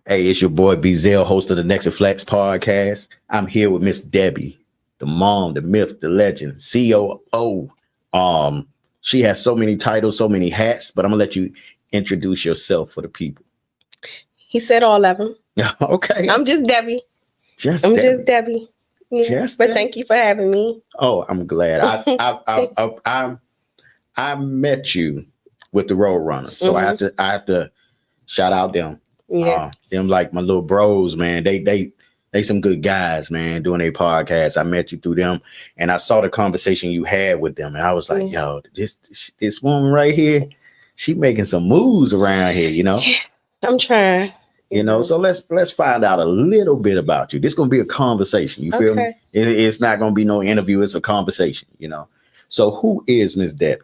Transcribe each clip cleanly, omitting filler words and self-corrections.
Hey, it's your boy Bezel, host of the Next2Flex Podcast. I'm here with Miss Debbie, the mom, the myth, the legend, COO. She has so many titles, so many hats, but I'm gonna let you introduce yourself for the people. He said all of them. Okay. I'm just Debbie. Just Debbie. Yeah. But thank you for having me. Oh, I'm glad. I met you with the Roadrunners, so I have to shout out them. Yeah. Them like my little bros, man. They some good guys, man, doing a podcast. I met you through them, and I saw the conversation you had with them, and I was like, yo, this woman right here, she making some moves around here, you know. Yeah, I'm trying. You know, so let's find out a little bit about you. This is gonna be a conversation. You feel me? It's not gonna be no interview. It's a conversation. You know. So who is Miss Debbie?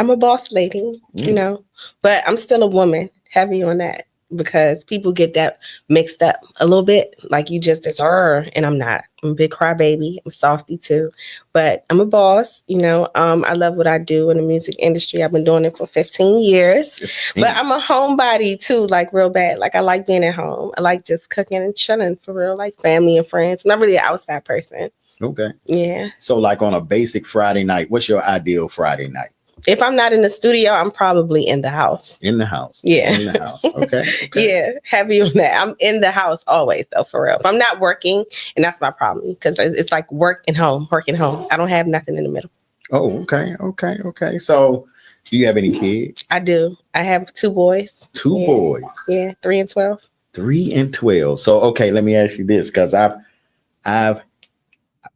I'm a boss lady, you know, but I'm still a woman, heavy on that, because people get that mixed up a little bit. Like you just, and I'm not. I'm a big crybaby. I'm softy too, but I'm a boss, you know. I love what I do in the music industry. I've been doing it for 15 years, but I'm a homebody too, like real bad. Like I like being at home. I like just cooking and chilling for real, like family and friends. I'm not really an outside person. Okay. Yeah. So like on a basic Friday night, what's your ideal Friday night? If I'm not in the studio, I'm probably in the house. In the house. Yeah. In the house. Okay. Yeah. Heavy on that. I'm in the house always, though, for real. If I'm not working, and that's my problem, because it's like work and home. I don't have nothing in the middle. Oh, okay. So do you have any kids? I do. I have 2 boys. Two boys. Yeah. 3 and 12. 3 and 12. So, okay, let me ask you this, because I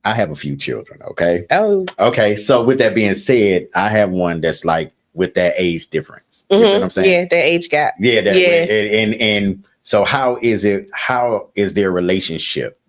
have a few children, okay? Oh. Okay, so with that being said, I have one that's like with that age difference. You know what I'm saying? Yeah, the age gap. Yeah, and so how is their relationship?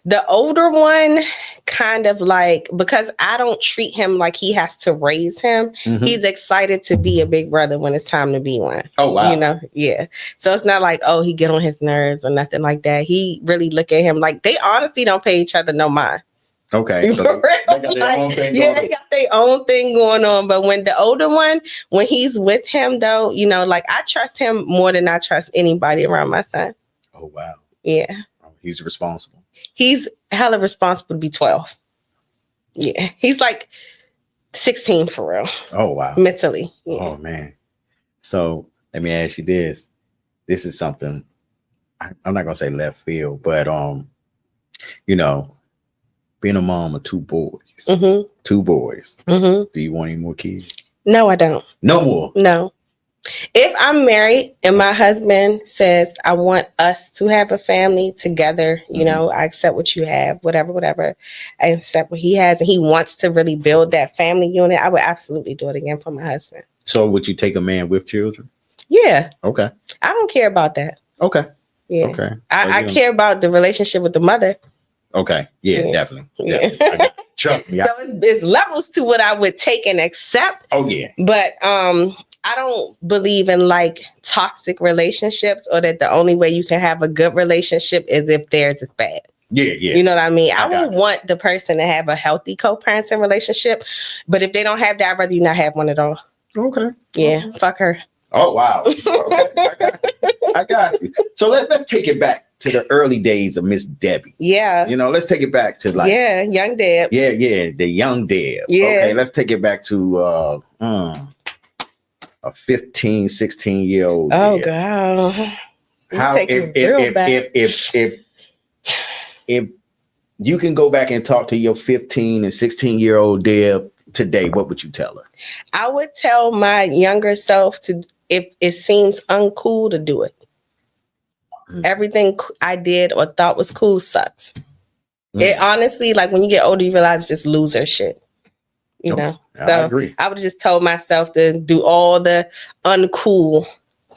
The older one, kind of like, because I don't treat him like he has to raise him. He's excited to be a big brother when it's time to be one. Oh, wow. You know, yeah. So it's not like, oh, he get on his nerves or nothing like that. He really look at him like they honestly don't pay each other no mind. Okay. So they got their own thing going on. They got their own thing going on. But when the older one, when he's with him though, you know, like I trust him more than I trust anybody around my son. Oh, wow. Yeah. Oh, he's responsible. He's hella responsible to be 12. Yeah. He's like 16 for real. Oh, wow. Mentally. Yeah. Oh, man. So let me ask you this. This is something, I'm not going to say left field, but, you know, being a mom of 2 boys, 2 boys, do you want any more kids? No, I don't. No more? No. If I'm married and my husband says, I want us to have a family together, you know, I accept what you have, whatever. I accept what he has, and he wants to really build that family unit, I would absolutely do it again for my husband. So would you take a man with children? Yeah. Okay. I don't care about that. Okay. Yeah. Okay. I care about the relationship with the mother. Okay. Yeah. Definitely. Yeah. Trust me. So there's levels to what I would take and accept. Oh, yeah. But I don't believe in like toxic relationships, or that the only way you can have a good relationship is if theirs is bad. Yeah. You know what I mean? I would want the person to have a healthy co-parenting relationship, but if they don't have that, I'd rather you not have one at all. Okay. Yeah. Fuck her. Oh, wow. Okay. I got you. So let's take it back to the early days of Miss Debbie. Yeah. You know, let's take it back to like. Yeah, young Deb. Yeah, the young Deb. Yeah. Okay, let's take it back to a 15, 16-year-old. Oh, Deb. God. How if you can go back and talk to your 15 and 16-year-old Deb today, what would you tell her? I would tell my younger self to, if it seems uncool, to do it. Everything I did or thought was cool sucks. It honestly, like when you get older, you realize it's just loser shit. You know? So I agree. I would have just told myself to do all the uncool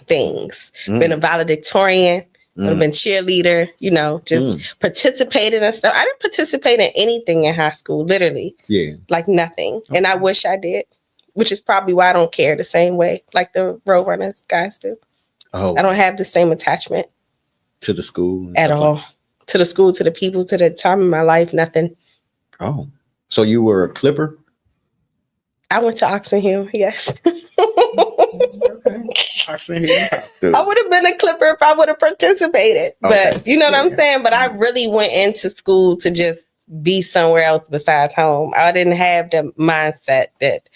things. Been a valedictorian, would have been cheerleader, you know, just participated and stuff. I didn't participate in anything in high school, literally. Yeah. Like nothing. Okay. And I wish I did, which is probably why I don't care the same way like the Roadrunners guys do. Oh. I don't have the same attachment. To the school? At all. To the school, to the people, to the time in my life, nothing. Oh. So you were a Clipper? I went to Oxon Hill, yes. Okay. I said you have to. I would have been a Clipper if I would have participated. Okay. But you know what I'm saying? But I really went into school to just be somewhere else besides home. I didn't have the mindset that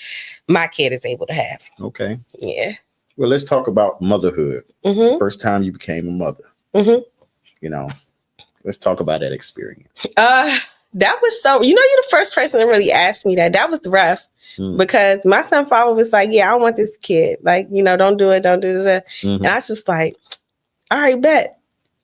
my kid is able to have. Okay. Yeah. Well, let's talk about motherhood. Mm-hmm. First time you became a mother. Mm-hmm. You know, let's talk about that experience. That was so, you're the first person to really ask me that. That was rough because my son father was like, yeah, I don't want this kid. Like, don't do it. Don't do that. Mm-hmm. And I was just like, all right, bet.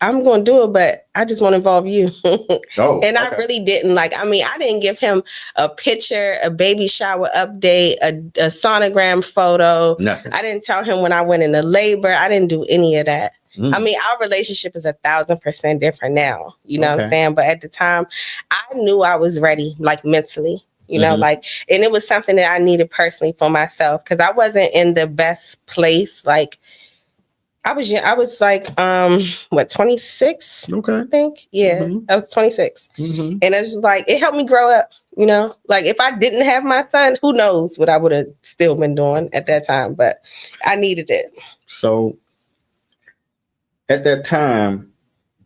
I'm going to do it, but I just want to involve you. And I really didn't I didn't give him a picture, a baby shower update, a sonogram photo. Nothing. I didn't tell him when I went into labor. I didn't do any of that. Our relationship is 1,000% different now, what I'm saying? But at the time, I knew I was ready, mentally, and it was something that I needed personally for myself because I wasn't in the best place. I was 26? Okay. I think. Yeah, I was 26. And it's it helped me grow up, if I didn't have my son, who knows what I would have still been doing at that time, but I needed it. So at that time,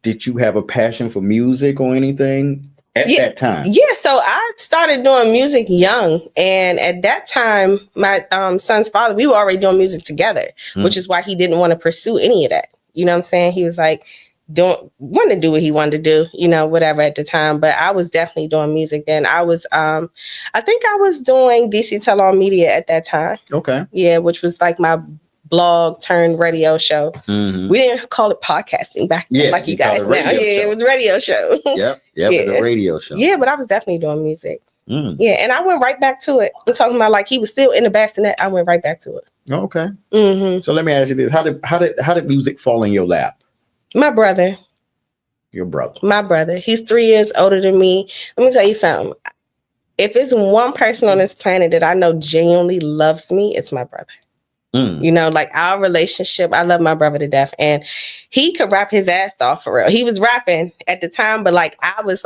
did you have a passion for music or anything at that time? Yeah, so I started doing music young. And at that time, my son's father, we were already doing music together, which is why he didn't want to pursue any of that. You know what I'm saying? He was like, want to do what he wanted to do, whatever at the time. But I was definitely doing music then. I was, I think I was doing DC Tell-All Media at that time. Okay. Yeah, which was my blog turned radio show. We didn't call it podcasting back then, like you guys now. Yeah, it was radio show. Yep, a radio show. Yeah, but I was definitely doing music. Yeah, and I went right back to it. We're talking about he was still in the bassinet. I went right back to it. Okay. So let me ask you this: How did music fall in your lap? My brother. Your brother. My brother. He's 3 years older than me. Let me tell you something. If it's one person on this planet that I know genuinely loves me, it's my brother. Our relationship, I love my brother to death. And he could rap his ass off for real. He was rapping at the time, but I was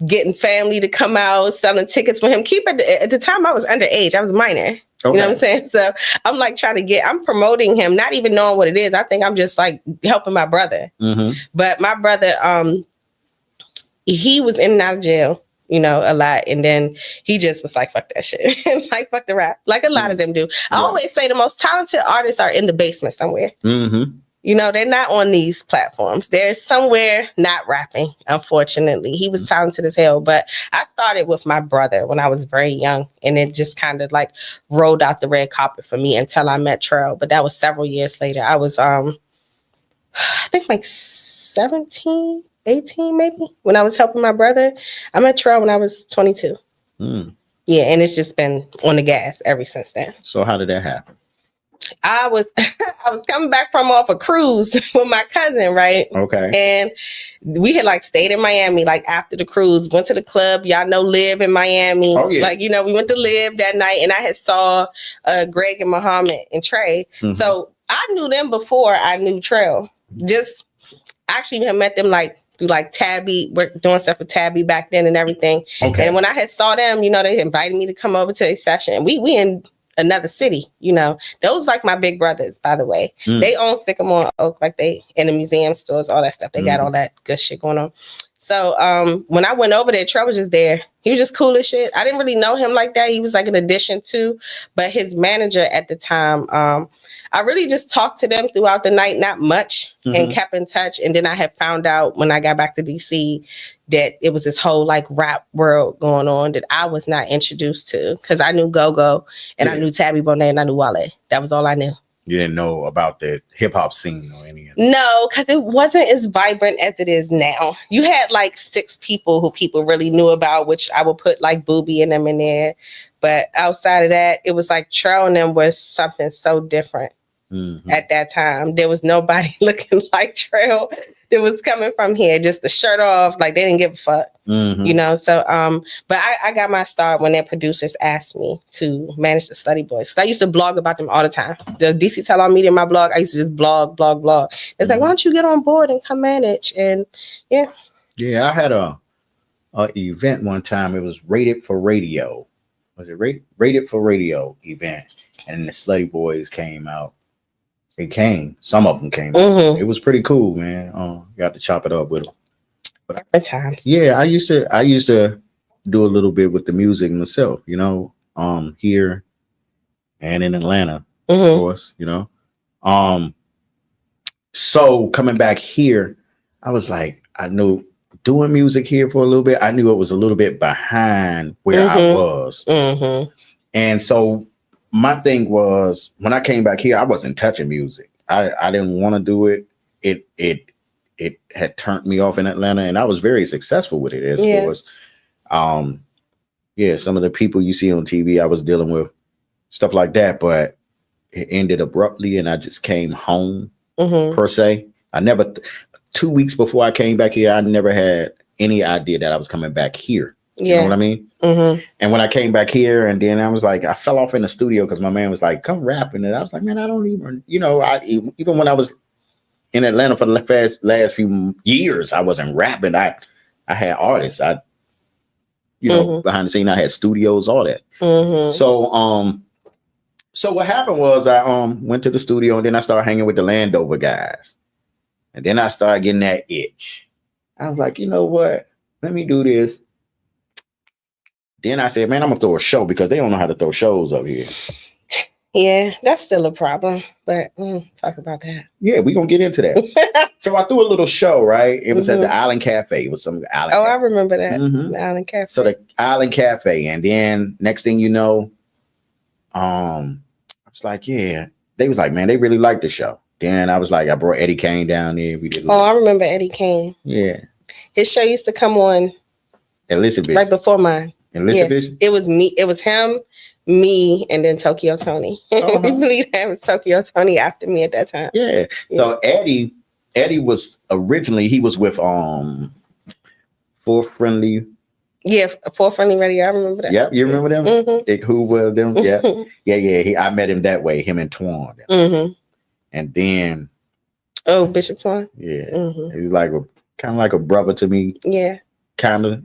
getting family to come out, selling tickets for him. At the time I was underage. I was minor. Okay. You know what I'm saying? So I'm I'm promoting him, not even knowing what it is. I think I'm just helping my brother. But my brother, he was in and out of jail, a lot. And then he just was fuck that shit. Fuck the rap. A lot of them do. I always say the most talented artists are in the basement somewhere. They're not on these platforms. They're somewhere not rapping, unfortunately. He was talented as hell. But I started with my brother when I was very young. And it just kind of rolled out the red carpet for me until I met Trell. But that was several years later. I was, I think 17, 18 maybe, when I was helping my brother. I met Trell when I was 22. Yeah, and it's just been on the gas ever since then. So how did that happen? I was coming back from off a cruise with my cousin, right? Okay. And we had stayed in Miami after the cruise, went to the club. Y'all know Live in Miami. Oh, yeah. We went to Live that night, and I had saw Greg and Muhammad and Trey. So I knew them before I knew Trell. Just actually had met them through Tabby, we're doing stuff with Tabby back then and everything. Okay. And when I had saw them, they invited me to come over to a session. We in another city, those my big brothers, by the way. They own Sycamore Oak, they in the museum stores, all that stuff. They got all that good shit going on. So when I went over there, Trell was just there. He was just cool as shit. I didn't really know him like that. He was an addition too, but his manager at the time, I really just talked to them throughout the night, not much, and kept in touch. And then I had found out when I got back to DC that it was this whole rap world going on that I was not introduced to, because I knew Go-Go and I knew Tabby Bonet and I knew Wale. That was all I knew. You didn't know about the hip hop scene or any of that? No, because it wasn't as vibrant as it is now. You had 6 people who people really knew about, which I would put Booby and them in there. But outside of that, it was Trell and them was something so different at that time. There was nobody looking like Trell that was coming from here, just the shirt off, they didn't give a fuck. So but I got my start when their producers asked me to manage the Slutty Boys. I used to blog about them all the time. The DC Tell-All Media, my blog, I used to just blog. It's why don't you get on board and come manage? And yeah, I had a event one time. It was Rated for Radio. Was it Rated for Radio event? And the Slutty Boys came out It came. Some of them came. Mm-hmm. It was pretty cool, man. Got to chop it up with them. Different times. Yeah, I used to do a little bit with the music myself, here and in Atlanta, of course, So coming back here, I was like, I knew doing music here for a little bit, I knew it was a little bit behind where I was. And so my thing was, when I came back here, I wasn't touching music. I didn't want to do it. It had turned me off in Atlanta, and I was very successful with it as far as, some of the people you see on TV, I was dealing with stuff like that, but it ended abruptly, and I just came home per se. I never, 2 weeks before I came back here, I never had any idea that I was coming back here. You know what I mean? And when I came back here, and then I was like, I fell off in the studio because my man was like, come rapping. And I was like, man, I don't even, even when I was in Atlanta for the last few years, I wasn't rapping. I had artists. Behind the scene, I had studios, all that. So what happened was I went to the studio, and then I started hanging with the Landover guys. And then I started getting that itch. I was like, you know what? Let me do this. Then I said, man, I'm gonna throw a show, because they don't know how to throw shows up here. Yeah, that's still a problem, but talk about that. Yeah, we're going to get into that. So I threw a little show, right? It was at the Island Cafe. It was some Island Cafe. I remember that. The Island Cafe. So the Island Cafe. And then next thing you know, I was like, yeah. They was like, man, they really liked the show. Then I was like, I brought Eddie Kane down there. We did. I remember Eddie Kane. Yeah. His show used to come on Elizabeth. right before mine. Elizabeth? Yeah. It was me. It was him, me, and then Tokyo Tony. We believe that was Tokyo Tony after me at that time. Yeah. So Eddie was originally, he was with Fourth Friendly. Yeah, Fourth Friendly Radio. I remember that. Yep, you remember them? Who were them? Yeah. I met him that way, him and Twan. And then Bishop Twan. Yeah. He was like kind of like a brother to me. Yeah. Kind of.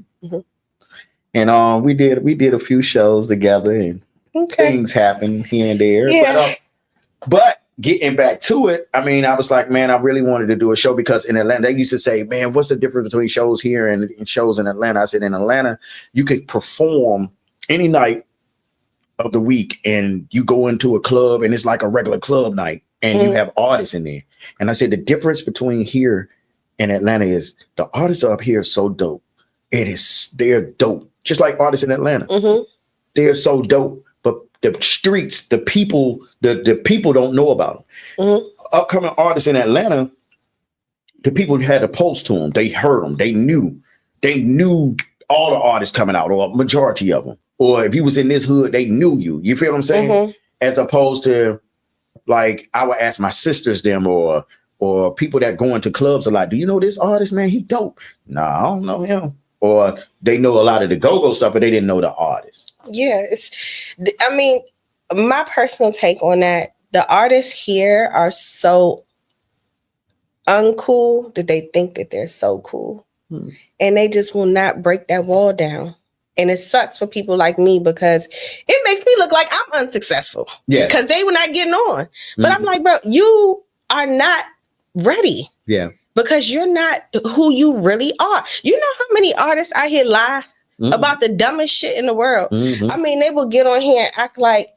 And we did a few shows together, and things happened here and there. Yeah. But getting back to it, I mean, I was like, man, I really wanted to do a show, because in Atlanta, they used to say, man, what's the difference between shows here and shows in Atlanta? I said, in Atlanta, you could perform any night of the week, and you go into a club, and it's like a regular club night, and you have artists in there. And I said, the difference between here and Atlanta is the artists up here are so dope. They're dope. Just like artists in Atlanta. They're so dope. But the streets, the people don't know about them. Upcoming artists in Atlanta, the people had a pulse to them. They heard them. They knew all the artists coming out, or a majority of them. Or if you was in this hood, they knew you. You feel what I'm saying? As opposed to, like, I would ask my sisters them, or people that go into clubs a lot, do you know this artist, man? He dope. No, I don't know him. Or they know a lot of the go-go stuff, but they didn't know the artist. Yeah, I mean, my personal take on that, the artists here are so uncool that they think that they're so cool. And they just will not break that wall down. And it sucks for people like me, because it makes me look like I'm unsuccessful. Yeah. Because they were not getting on. But I'm like, bro, you are not ready. Yeah. Because you're not who you really are. You know how many artists I hear lie about the dumbest shit in the world? I mean, they will get on here and act like,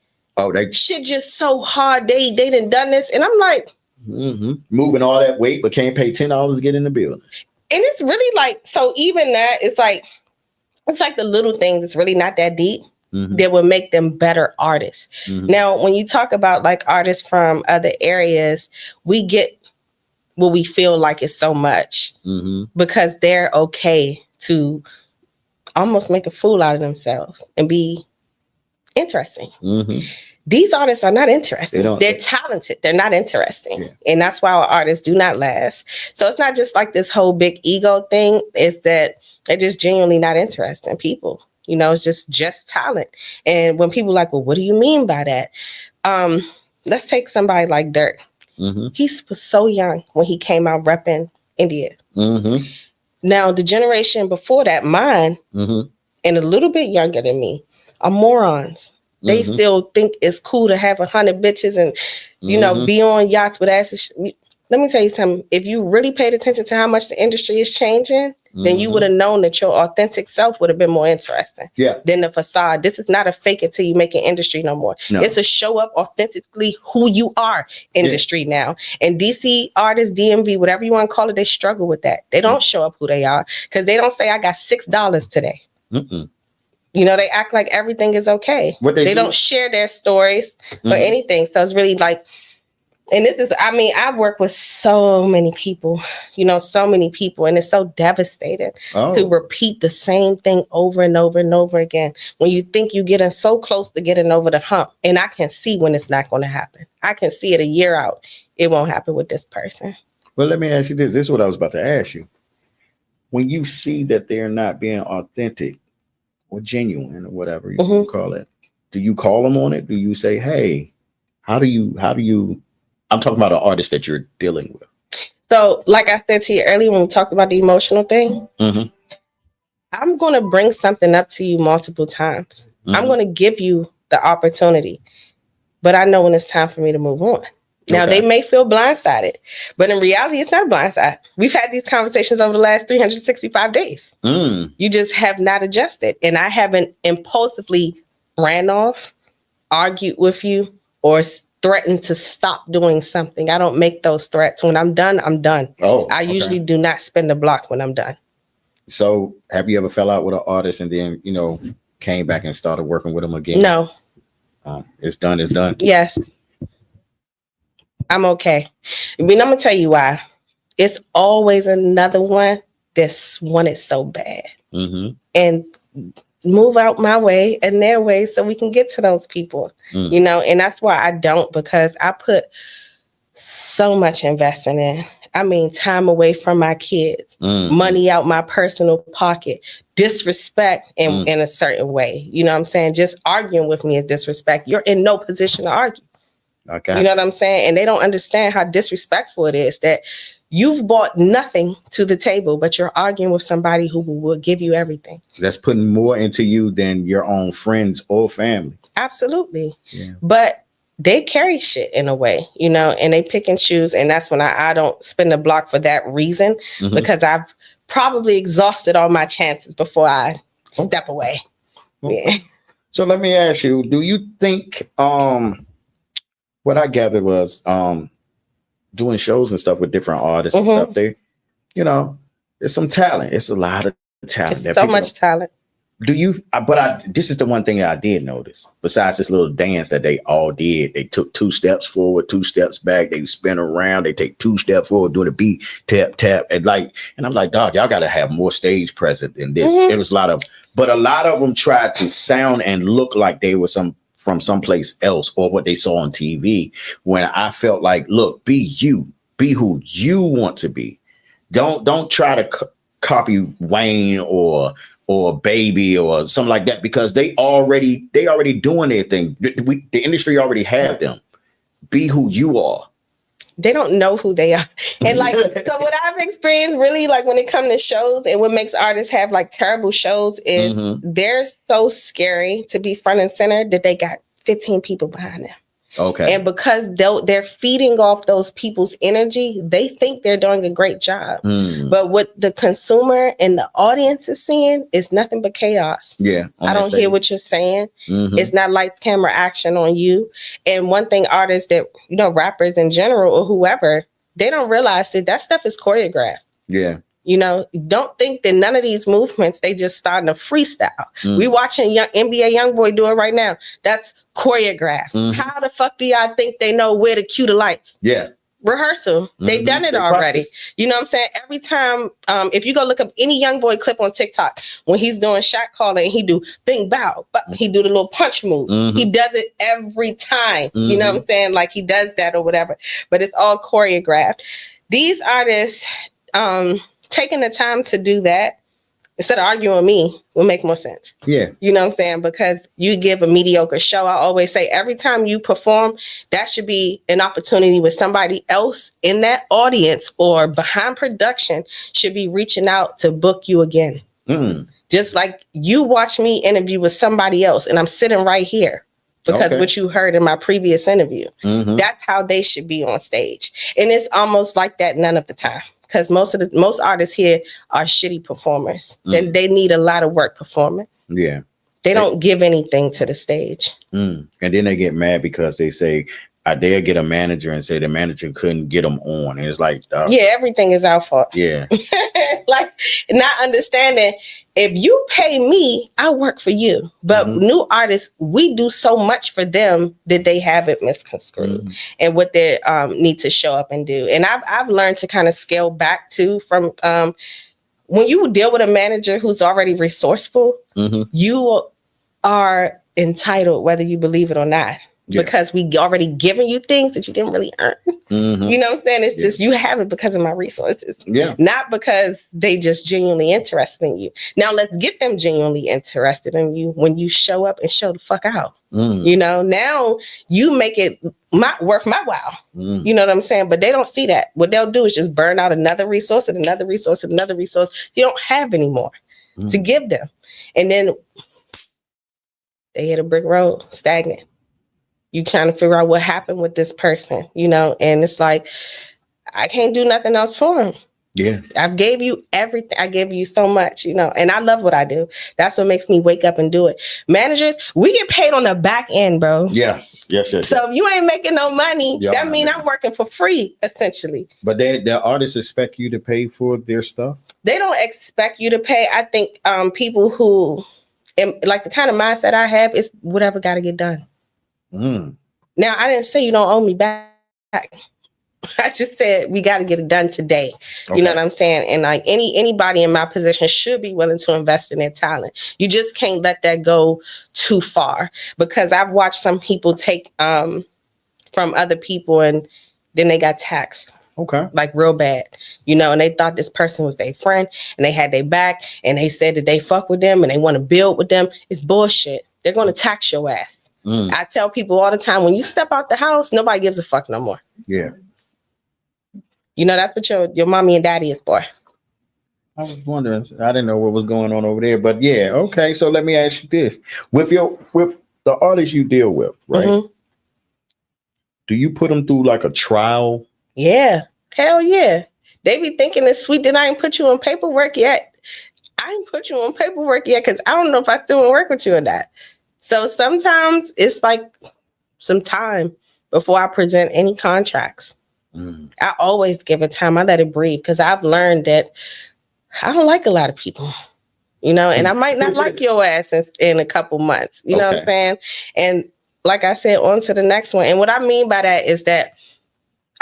shit just so hard. They done this. And I'm like, moving all that weight, but can't pay $10 to get in the building. And it's really like, so even that, it's like the little things. It's really not that deep. That would make them better artists. Now, when you talk about like artists from other areas, we get what we feel like is so much because they're okay to almost make a fool out of themselves and be interesting. These artists are not interesting. They're talented. They're not interesting. Yeah. And that's why our artists do not last. So it's not just like this whole big ego thing. It's that they're just genuinely not interesting people. You know, it's just talent. And when people are like, well, what do you mean by that? Let's take somebody like Dirk. He was so young when he came out repping India. Now, the generation before that, mine, and a little bit younger than me, are morons. They still think it's cool to have 100 bitches and, you know, be on yachts with asses. Let me tell you something. If you really paid attention to how much the industry is changing, then you would have known that your authentic self would have been more interesting than the facade. This is not a fake it till you make an industry no more. No. It's a show up authentically who you are industry now. And DC artists, DMV, whatever you want to call it, they struggle with that. They don't show up who they are because they don't say, I got $6 today. You know, they act like everything is okay. They don't share their stories or anything. So it's really like, and this is, I mean, I work with so many people, you know, so many people, and it's so devastating to repeat the same thing over and over and over again. When you think you're getting so close to getting over the hump, and I can see when it's not going to happen. I can see it a year out. It won't happen with this person. Well, let me ask you this. This is what I was about to ask you. When you see that they're not being authentic or genuine or whatever you call it, do you call them on it? Do you say, hey, how do you, I'm talking about an artist that you're dealing with. So, like I said to you earlier when we talked about the emotional thing, I'm going to bring something up to you multiple times. I'm going to give you the opportunity, but I know when it's time for me to move on. Now, they may feel blindsided, but in reality, it's not a blindside. We've had these conversations over the last 365 days. You just have not adjusted. And I haven't impulsively ran off, argued with you, or threatened to stop doing something. I don't make those threats. When I'm done, I'm done. I usually do not spin the block when I'm done. So have you ever fell out with an artist and then, you know, came back and started working with them again? No. It's done. It's done. Yes. I'm okay. I mean, I'm going to tell you why. It's always another one that's wanted so bad. And move out my way and their way so we can get to those people, you know, and that's why I don't, because I put so much investing in. I mean, time away from my kids, money out my personal pocket, disrespect in a certain way. You know what I'm saying? Just arguing with me is disrespect. You're in no position to argue. You know what I'm saying? And they don't understand how disrespectful it is that you've brought nothing to the table, but you're arguing with somebody who will give you everything. That's putting more into you than your own friends or family. Absolutely. But they carry shit in a way, you know, and they pick and choose. And that's when I don't spin the block for that reason, because I've probably exhausted all my chances before I step away. So let me ask you, do you think, what I gathered was doing shows and stuff with different artists and stuff there, you know, there's some talent. It's a lot of talent. It's so much talent. Do you, this is the one thing that I did notice, besides this little dance that they all did. They took 2 steps forward, 2 steps back. They spin around. They take 2 steps forward, doing a beat, tap, tap. And I'm like, dog, y'all got to have more stage presence than this. It was a lot of them tried to sound and look like they were from someplace else or what they saw on TV, when I felt like, look, be you, be who you want to be. Don't try to copy Wayne or Baby or something like that, because they already doing their thing. The industry already have them. Be who you are. They don't know who they are. And like, so what I've experienced really, like when it comes to shows, and what makes artists have like terrible shows is they're so scary to be front and center that they got 15 people behind them. And because they're feeding off those people's energy, they think they're doing a great job. But what the consumer and the audience is seeing is nothing but chaos. I don't hear what you're saying. It's not lights, camera, action on you. And one thing artists that, you know, rappers in general or whoever, they don't realize that stuff is choreographed. You know, don't think that none of these movements, they just starting a freestyle. We watching young NBA YoungBoy do it right now. That's choreographed. How the fuck do y'all think they know where to cue the lights? Rehearsal. They done it already. Practice. You know what I'm saying? Every time, if you go look up any YoungBoy clip on TikTok, when he's doing shot calling, he do bing bow, but he do the little punch move. He does it every time. You know what I'm saying? Like he does that or whatever, but it's all choreographed. These artists, taking the time to do that instead of arguing with me will make more sense. You know what I'm saying? Because you give a mediocre show. I always say every time you perform, that should be an opportunity with somebody else in that audience or behind production should be reaching out to book you again. Just like you watch me interview with somebody else and I'm sitting right here. because Okay. what you heard in my previous interview, that's how they should be on stage. And it's almost like that none of the time. Because most artists here are shitty performers. They need a lot of work performing. Yeah. They don't give anything to the stage. And then they get mad because they say, they'll get a manager and say the manager couldn't get them on. And it's like, yeah, everything is our fault. Yeah. Like, not understanding, if you pay me, I work for you. But new artists, we do so much for them that they have it misconstrued and what they need to show up and do. And I've learned to kind of scale back too from when you deal with a manager who's already resourceful, you are entitled whether you believe it or not. Yeah. Because we already given you things that you didn't really earn. You know what I'm saying? It's just you have it because of my resources. Yeah. Not because they just genuinely interested in you. Now let's get them genuinely interested in you when you show up and show the fuck out. You know, now you make it worth my while. You know what I'm saying? But they don't see that. What they'll do is just burn out another resource and another resource and another resource you don't have anymore to give them. And then they hit a brick road, stagnant. You trying to figure out what happened with this person, you know, and it's like, I can't do nothing else for him. Yeah. I gave you everything. I gave you so much, you know, and I love what I do. That's what makes me wake up and do it. Managers, we get paid on the back end, bro. Yes. So if you ain't making no money, that means I'm working for free, essentially. But the artists expect you to pay for their stuff? They don't expect you to pay. I think people who, like the kind of mindset I have is whatever got to get done. Now, I didn't say you don't owe me back. I just said we got to get it done today. Okay. You know what I'm saying? And like anybody in my position should be willing to invest in their talent. You just can't let that go too far, because I've watched some people take from other people and then they got taxed. Okay. Like real bad, you know, and they thought this person was their friend and they had their back and they said that they fuck with them and they want to build with them. It's bullshit. They're going to tax your ass. I tell people all the time, when you step out the house, nobody gives a fuck no more. Yeah. You know, that's what your mommy and daddy is for. I was wondering. I didn't know what was going on over there. But yeah, okay. So let me ask you this. With the artists you deal with, right? Do you put them through like a trial? Yeah. Hell yeah. They be thinking it's sweet that I ain't put you on paperwork yet. I ain't put you on paperwork yet because I don't know if I still want to work with you or not. So sometimes it's like some time before I present any contracts. I always give it time. I let it breathe because I've learned that I don't like a lot of people, you know, and I might not like your ass in a couple months. You know what I'm saying? And like I said, on to the next one. And what I mean by that is that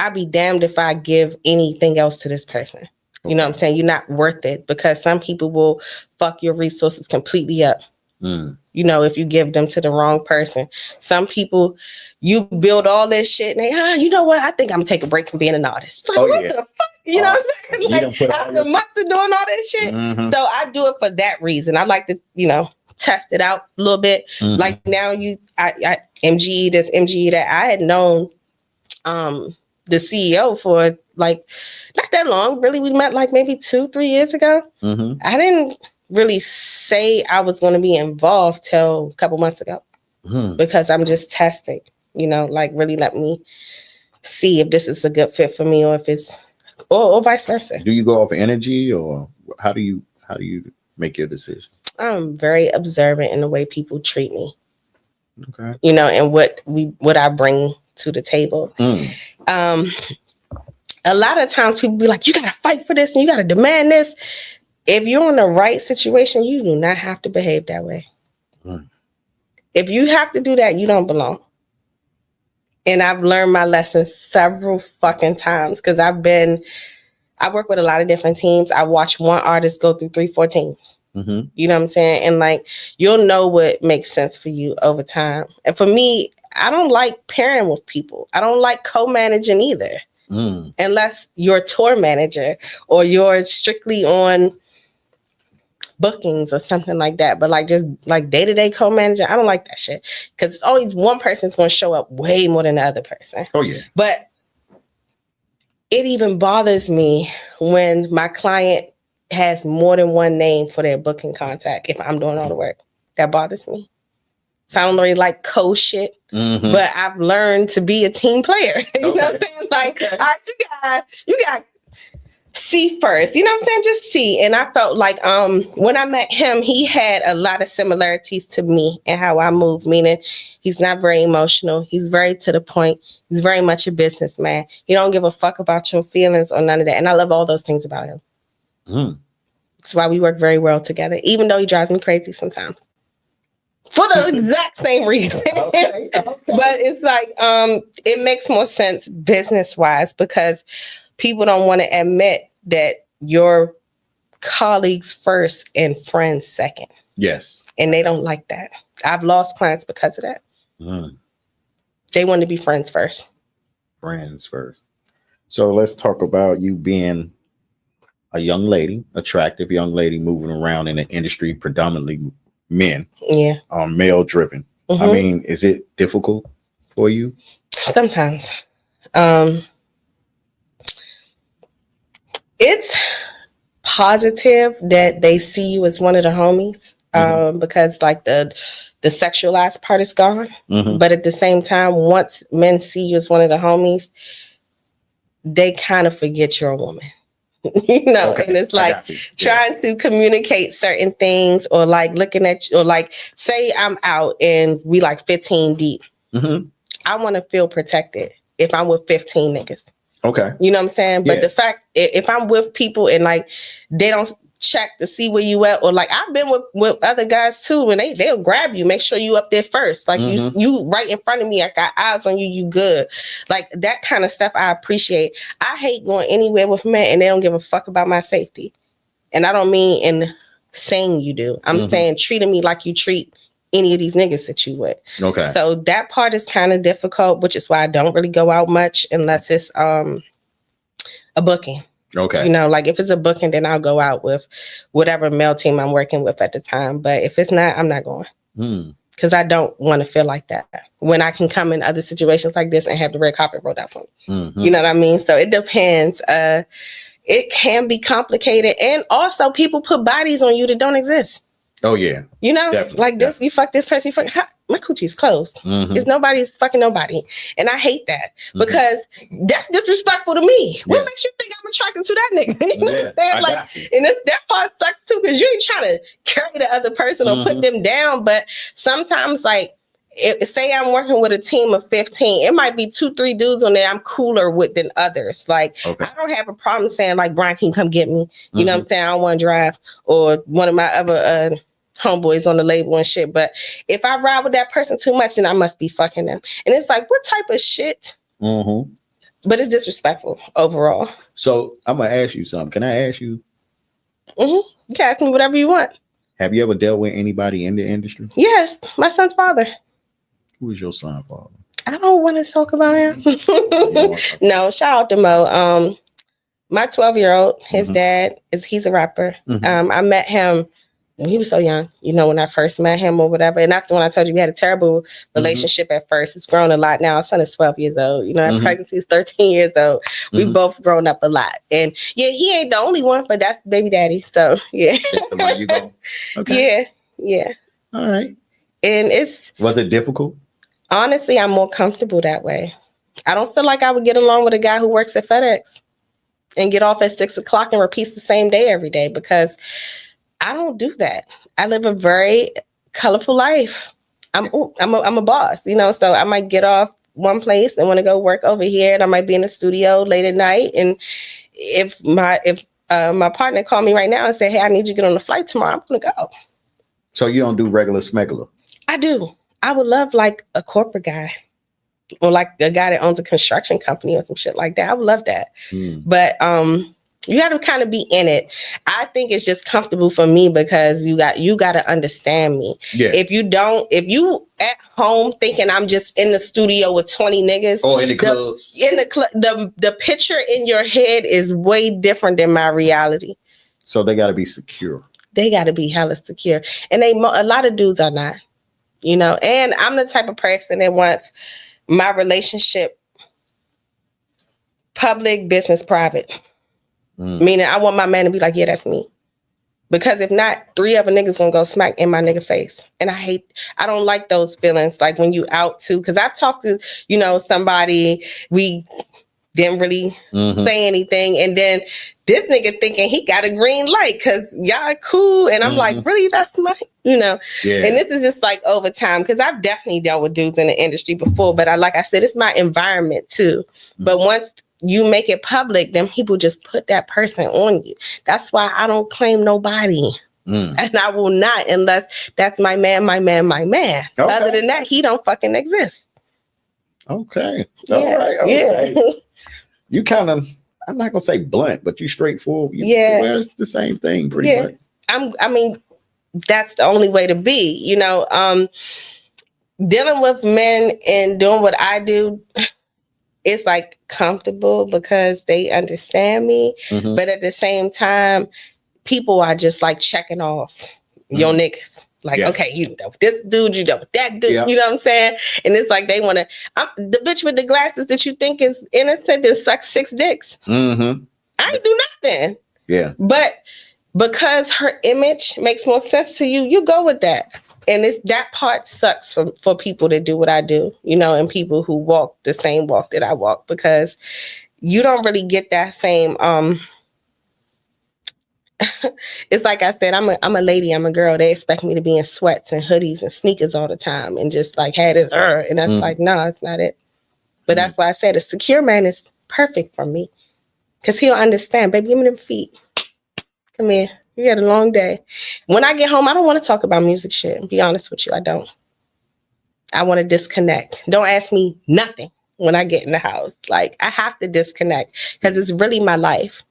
I'd be damned if I give anything else to this person. You know what I'm saying? You're not worth it, because some people will fuck your resources completely up. You know, if you give them to the wrong person. Some people, you build all this shit and they, you know what? I think I'm gonna take a break from being an artist. Like, what the fuck? You know what I'm saying? Like, after a month of doing all that shit. So I do it for that reason. I like to, you know, test it out a little bit. Like now I MGE this, MGE that. I had known the CEO for like not that long. Really, we met like maybe 2-3 years ago. I didn't really say I was going to be involved till a couple months ago because I'm just testing, you know, like really let me see if this is a good fit for me or if it's or vice versa. Do you go off energy, or how do you make your decision? I'm very observant in the way people treat me. Okay. You know, and what I bring to the table. A lot of times people be like, you got to fight for this and you got to demand this. If you're in the right situation, you do not have to behave that way. If you have to do that, you don't belong. And I've learned my lessons several fucking times because I work with a lot of different teams. I watch one artist go through 3-4 teams. You know what I'm saying? And like, you'll know what makes sense for you over time. And for me, I don't like pairing with people. I don't like co-managing either. Unless you're a tour manager or you're strictly on bookings or something like that. But like just like day-to-day co-manager, I don't like that shit. Because it's always one person's going to show up way more than the other person. Oh, yeah. But it even bothers me when my client has more than one name for their booking contact if I'm doing all the work. That bothers me. So I don't really like shit, but I've learned to be a team player. You know what I'm saying? Like, all right, you got see first. You know what I'm saying? Just see. And I felt like when I met him, he had a lot of similarities to me and how I move, meaning he's not very emotional. He's very to the point. He's very much a businessman. He don't give a fuck about your feelings or none of that. And I love all those things about him. That's why we work very well together, even though he drives me crazy sometimes. For the exact same reason. Okay. But it's like, it makes more sense business-wise because people don't want to admit that your colleagues first and friends second. Yes. And they don't like that. I've lost clients because of that. They want to be friends first. Friends first. So let's talk about you being a young lady, attractive young lady moving around in an industry predominantly men, male driven. I mean, is it difficult for you? Sometimes. It's positive that they see you as one of the homies, because like the sexualized part is gone. But at the same time, once men see you as one of the homies, they kind of forget you're a woman. You know, and it's like trying to communicate certain things, or like looking at you, or like say I'm out and we like 15 deep. I want to feel protected if I'm with 15 niggas. Okay. You know what I'm saying? But the fact, if I'm with people and like they don't check to see where you at, or like I've been with other guys too, and they'll grab you, make sure you up there first. Like you right in front of me, I got eyes on you, you good. Like that kind of stuff I appreciate. I hate going anywhere with men and they don't give a fuck about my safety. And I don't mean in saying you do. I'm saying treating me like you treat any of these niggas that you with. Okay. So that part is kind of difficult, which is why I don't really go out much unless it's a booking. Okay. You know, like if it's a booking, then I'll go out with whatever male team I'm working with at the time. But if it's not, I'm not going. Because I don't want to feel like that when I can come in other situations like this and have the red carpet rolled out for me. You know what I mean? So it depends. It can be complicated. And also people put bodies on you that don't exist. Oh, yeah. You know, like this, you fuck this person, you fuck, my coochie's closed. It's nobody's fucking nobody. And I hate that because that's disrespectful to me. What makes you think I'm attracted to that nigga? You know what I'm saying? Like, and that part sucks too, because you ain't trying to carry the other person or put them down. But sometimes, like, say I'm working with a team of 15, it might be 2-3 dudes on there I'm cooler with than others. Like, I don't have a problem saying, like, Brian, can you come get me? You know what I'm saying? I don't want to drive. Or one of my other homeboys on the label and shit. But if I ride with that person too much, then I must be fucking them. And it's like, what type of shit? But it's disrespectful overall. So I'm going to ask you something. Can I ask you? You can ask me whatever you want. Have you ever dealt with anybody in the industry? Yes, my son's father. Who is your son's father? I don't want to talk about him. No, shout out to Mo. My 12-year-old, his dad, he's a rapper. I met him when he was so young, you know, when I first met him or whatever. And that's when I told you we had a terrible relationship at first. It's grown a lot now. Our son is 12 years old. You know, our pregnancy is 13 years old. We've both grown up a lot. And yeah, he ain't the only one, but that's baby daddy. So yeah. You go. Okay. Yeah. All right. And was it difficult? Honestly, I'm more comfortable that way. I don't feel like I would get along with a guy who works at FedEx and get off at 6:00 and repeats the same day every day, because I don't do that. I live a very colorful life. I'm a boss, you know, so I might get off one place and want to go work over here, and I might be in the studio late at night. And if my partner called me right now and said, "Hey, I need you to get on the flight tomorrow," I'm gonna go. So you don't do regular smuggler? I do. I would love like a corporate guy, or like a guy that owns a construction company or some shit like that. I would love that. But you got to kind of be in it. I think it's just comfortable for me because you got to understand me. Yeah. If you at home thinking I'm just in the studio with 20 niggas or in the clubs, the picture in your head is way different than my reality. So they got to be secure. They got to be hella secure, and a lot of dudes are not. You know, and I'm the type of person that wants my relationship public, business, private. Meaning I want my man to be like, yeah, that's me. Because if not, 3 other niggas gonna go smack in my nigga face. And I don't like those feelings. Like when you out too, because I've talked to, somebody, we didn't really say anything. And then this nigga thinking he got a green light because y'all cool. And I'm like, really? That's my, Yeah. And this is just like over time, because I've definitely dealt with dudes in the industry before. But like I said, it's my environment too. But once you make it public, then people just put that person on you. That's why I don't claim nobody. And I will not unless that's my man, my man, my man. Okay. Other than that, he don't fucking exist. Okay. All right. Okay. Yeah. You kind of, I'm not going to say blunt, but you straightforward. Well, it's the same thing pretty much. I mean, that's the only way to be, dealing with men and doing what I do. It's like comfortable because they understand me. But at the same time, people are just like checking off your niggas. Like, okay, this dude, that dude, you know what I'm saying? And it's like they want to, the bitch with the glasses that you think is innocent and sucks 6 dicks. I ain't do nothing. Yeah. But because her image makes more sense to you, you go with that. And that part sucks for people that do what I do, and people who walk the same walk that I walk, because you don't really get that same, it's like I said, I'm a lady, I'm a girl. They expect me to be in sweats and hoodies and sneakers all the time and just like had it, and that's like, no, it's not it. But that's why I said a secure man is perfect for me, because he'll understand. Baby, give me them feet. Come here. You had a long day. When I get home, I don't want to talk about music shit. Be honest with you, I don't. I want to disconnect. Don't ask me nothing when I get in the house. Like, I have to disconnect because it's really my life.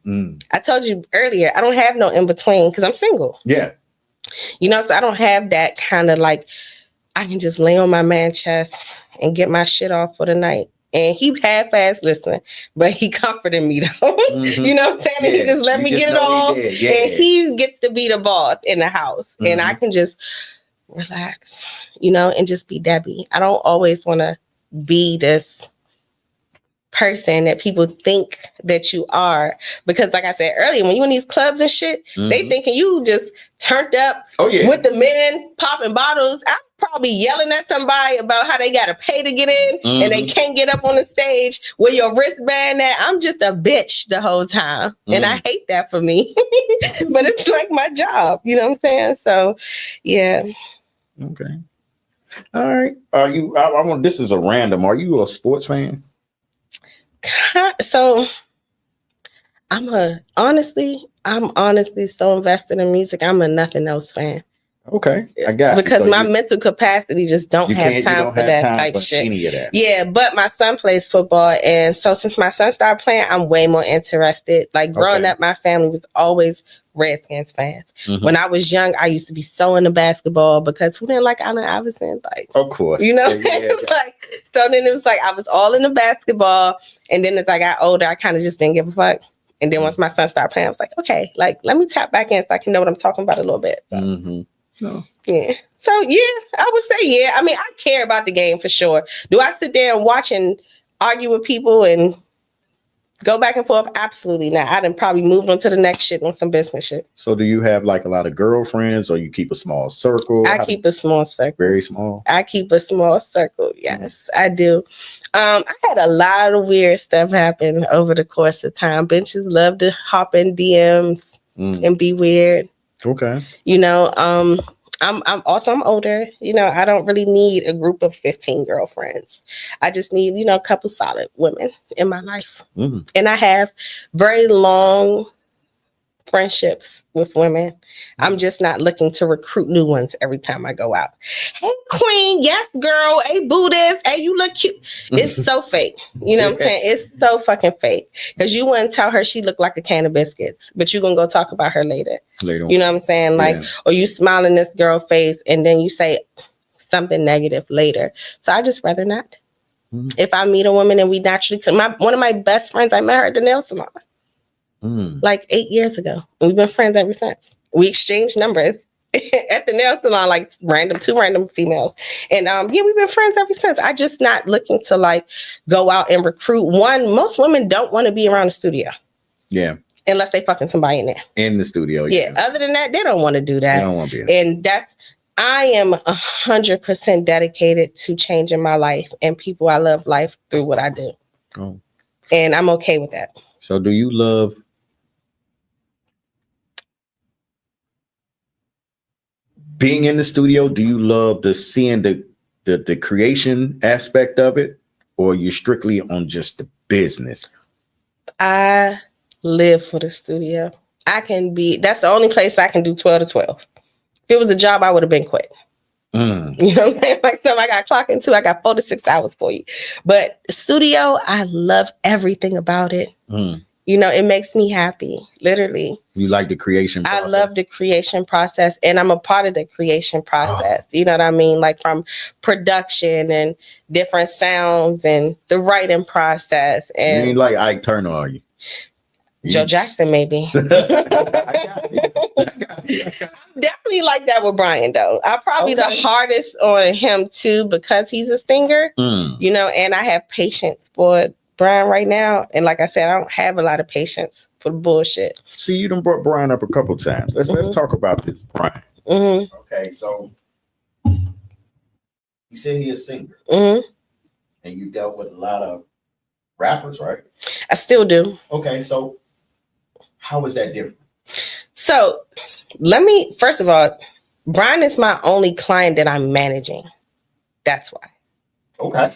I told you earlier, I don't have no in between because I'm single. Yeah. So I don't have that kind of like, I can just lay on my man's chest and get my shit off for the night. And he half-ass listening, but he comforted me though. You know what I'm saying? Yeah. He just let me get it off. And he gets to be the boss in the house. And I can just relax, and just be Debbie. I don't always want to be this person that people think that you are, because like I said earlier, when you in these clubs and shit, they thinking you just turned up with the men popping bottles. I'm probably yelling at somebody about how they gotta pay to get in and they can't get up on the stage with your wristband at. I'm just a bitch the whole time, and I hate that for me. But it's like my job, you know what I'm saying? So yeah. Okay. All right. Are you this is a random, are you a sports fan? So I'm honestly so invested in music. I'm a nothing else fan. Okay, I got because so my mental capacity just don't have time for that type of shit. Any of that. Yeah, but my son plays football, and so since my son started playing, I'm way more interested. Like growing up, my family was always Redskins fans. When I was young, I used to be so into basketball because who didn't like Allen Iverson? Like, of course, like so. Then it was like I was all into basketball, and then as I got older, I kind of just didn't give a fuck. And then once my son started playing, I was like, okay, like let me tap back in so I can know what I'm talking about a little bit. So. No. Yeah. So yeah, I would say yeah. I mean, I care about the game for sure. Do I sit there and watch and argue with people and go back and forth? Absolutely not. I done probably moved on to the next shit on some business shit. So do you have like a lot of girlfriends, or you keep a small circle? I keep a small circle. Very small. I keep a small circle. Yes, I do. I had a lot of weird stuff happen over the course of time. Bitches love to hop in DMs and be weird. Okay. I'm older. I don't really need a group of 15 girlfriends. I just need, a couple solid women in my life. And I have very long friendships with women. I'm just not looking to recruit new ones every time I go out. Hey, queen. Yes, girl. Hey, Buddhist. Hey, you look cute. It's so fake. You know what I'm saying? It's so fucking fake. Because you wouldn't tell her she looked like a can of biscuits, but you're going to go talk about her later. You know what I'm saying? Like, or you smile in this girl face and then you say something negative later. So I just rather not. If I meet a woman and we naturally could, one of my best friends, I met her at the nail salon. Like 8 years ago. And we've been friends ever since. We exchanged numbers at the nail salon, like two random females. And we've been friends ever since. I just not looking to like go out and recruit. Most women don't want to be around the studio. Yeah. unless they fucking somebody in there. In the studio. Yeah. Other than that, they don't want to do that. They don't want to be in. And I am 100% dedicated to changing my life and people I love life through what I do. Oh. And I'm okay with that. So do you love being in the studio? Do you love seeing the creation aspect of it? Or you're strictly on just the business? I live for the studio. That's the only place I can do 12 to 12. If it was a job, I would have been quit. You know what I'm saying? Like I got clock into, I got 4 to 6 hours for you. But studio, I love everything about it. You know, it makes me happy, literally. You like the creation process? I love the creation process, and I'm a part of the creation process. You know what I mean? Like from production and different sounds and the writing process. And you ain't like Ike Turner, are you? Joe Jackson, maybe. Definitely like that with Brian, though. I'm probably the hardest on him too because he's a singer, you know, and I have patience for Brian right now. And like I said, I don't have a lot of patience for the bullshit. See, you done brought Brian up a couple times. Let's talk about this Brian. Okay, so you said he's a singer, and you dealt with a lot of rappers, right? I still do. Okay, so how is that different? So first of all, Brian is my only client that I'm managing. That's why. Okay.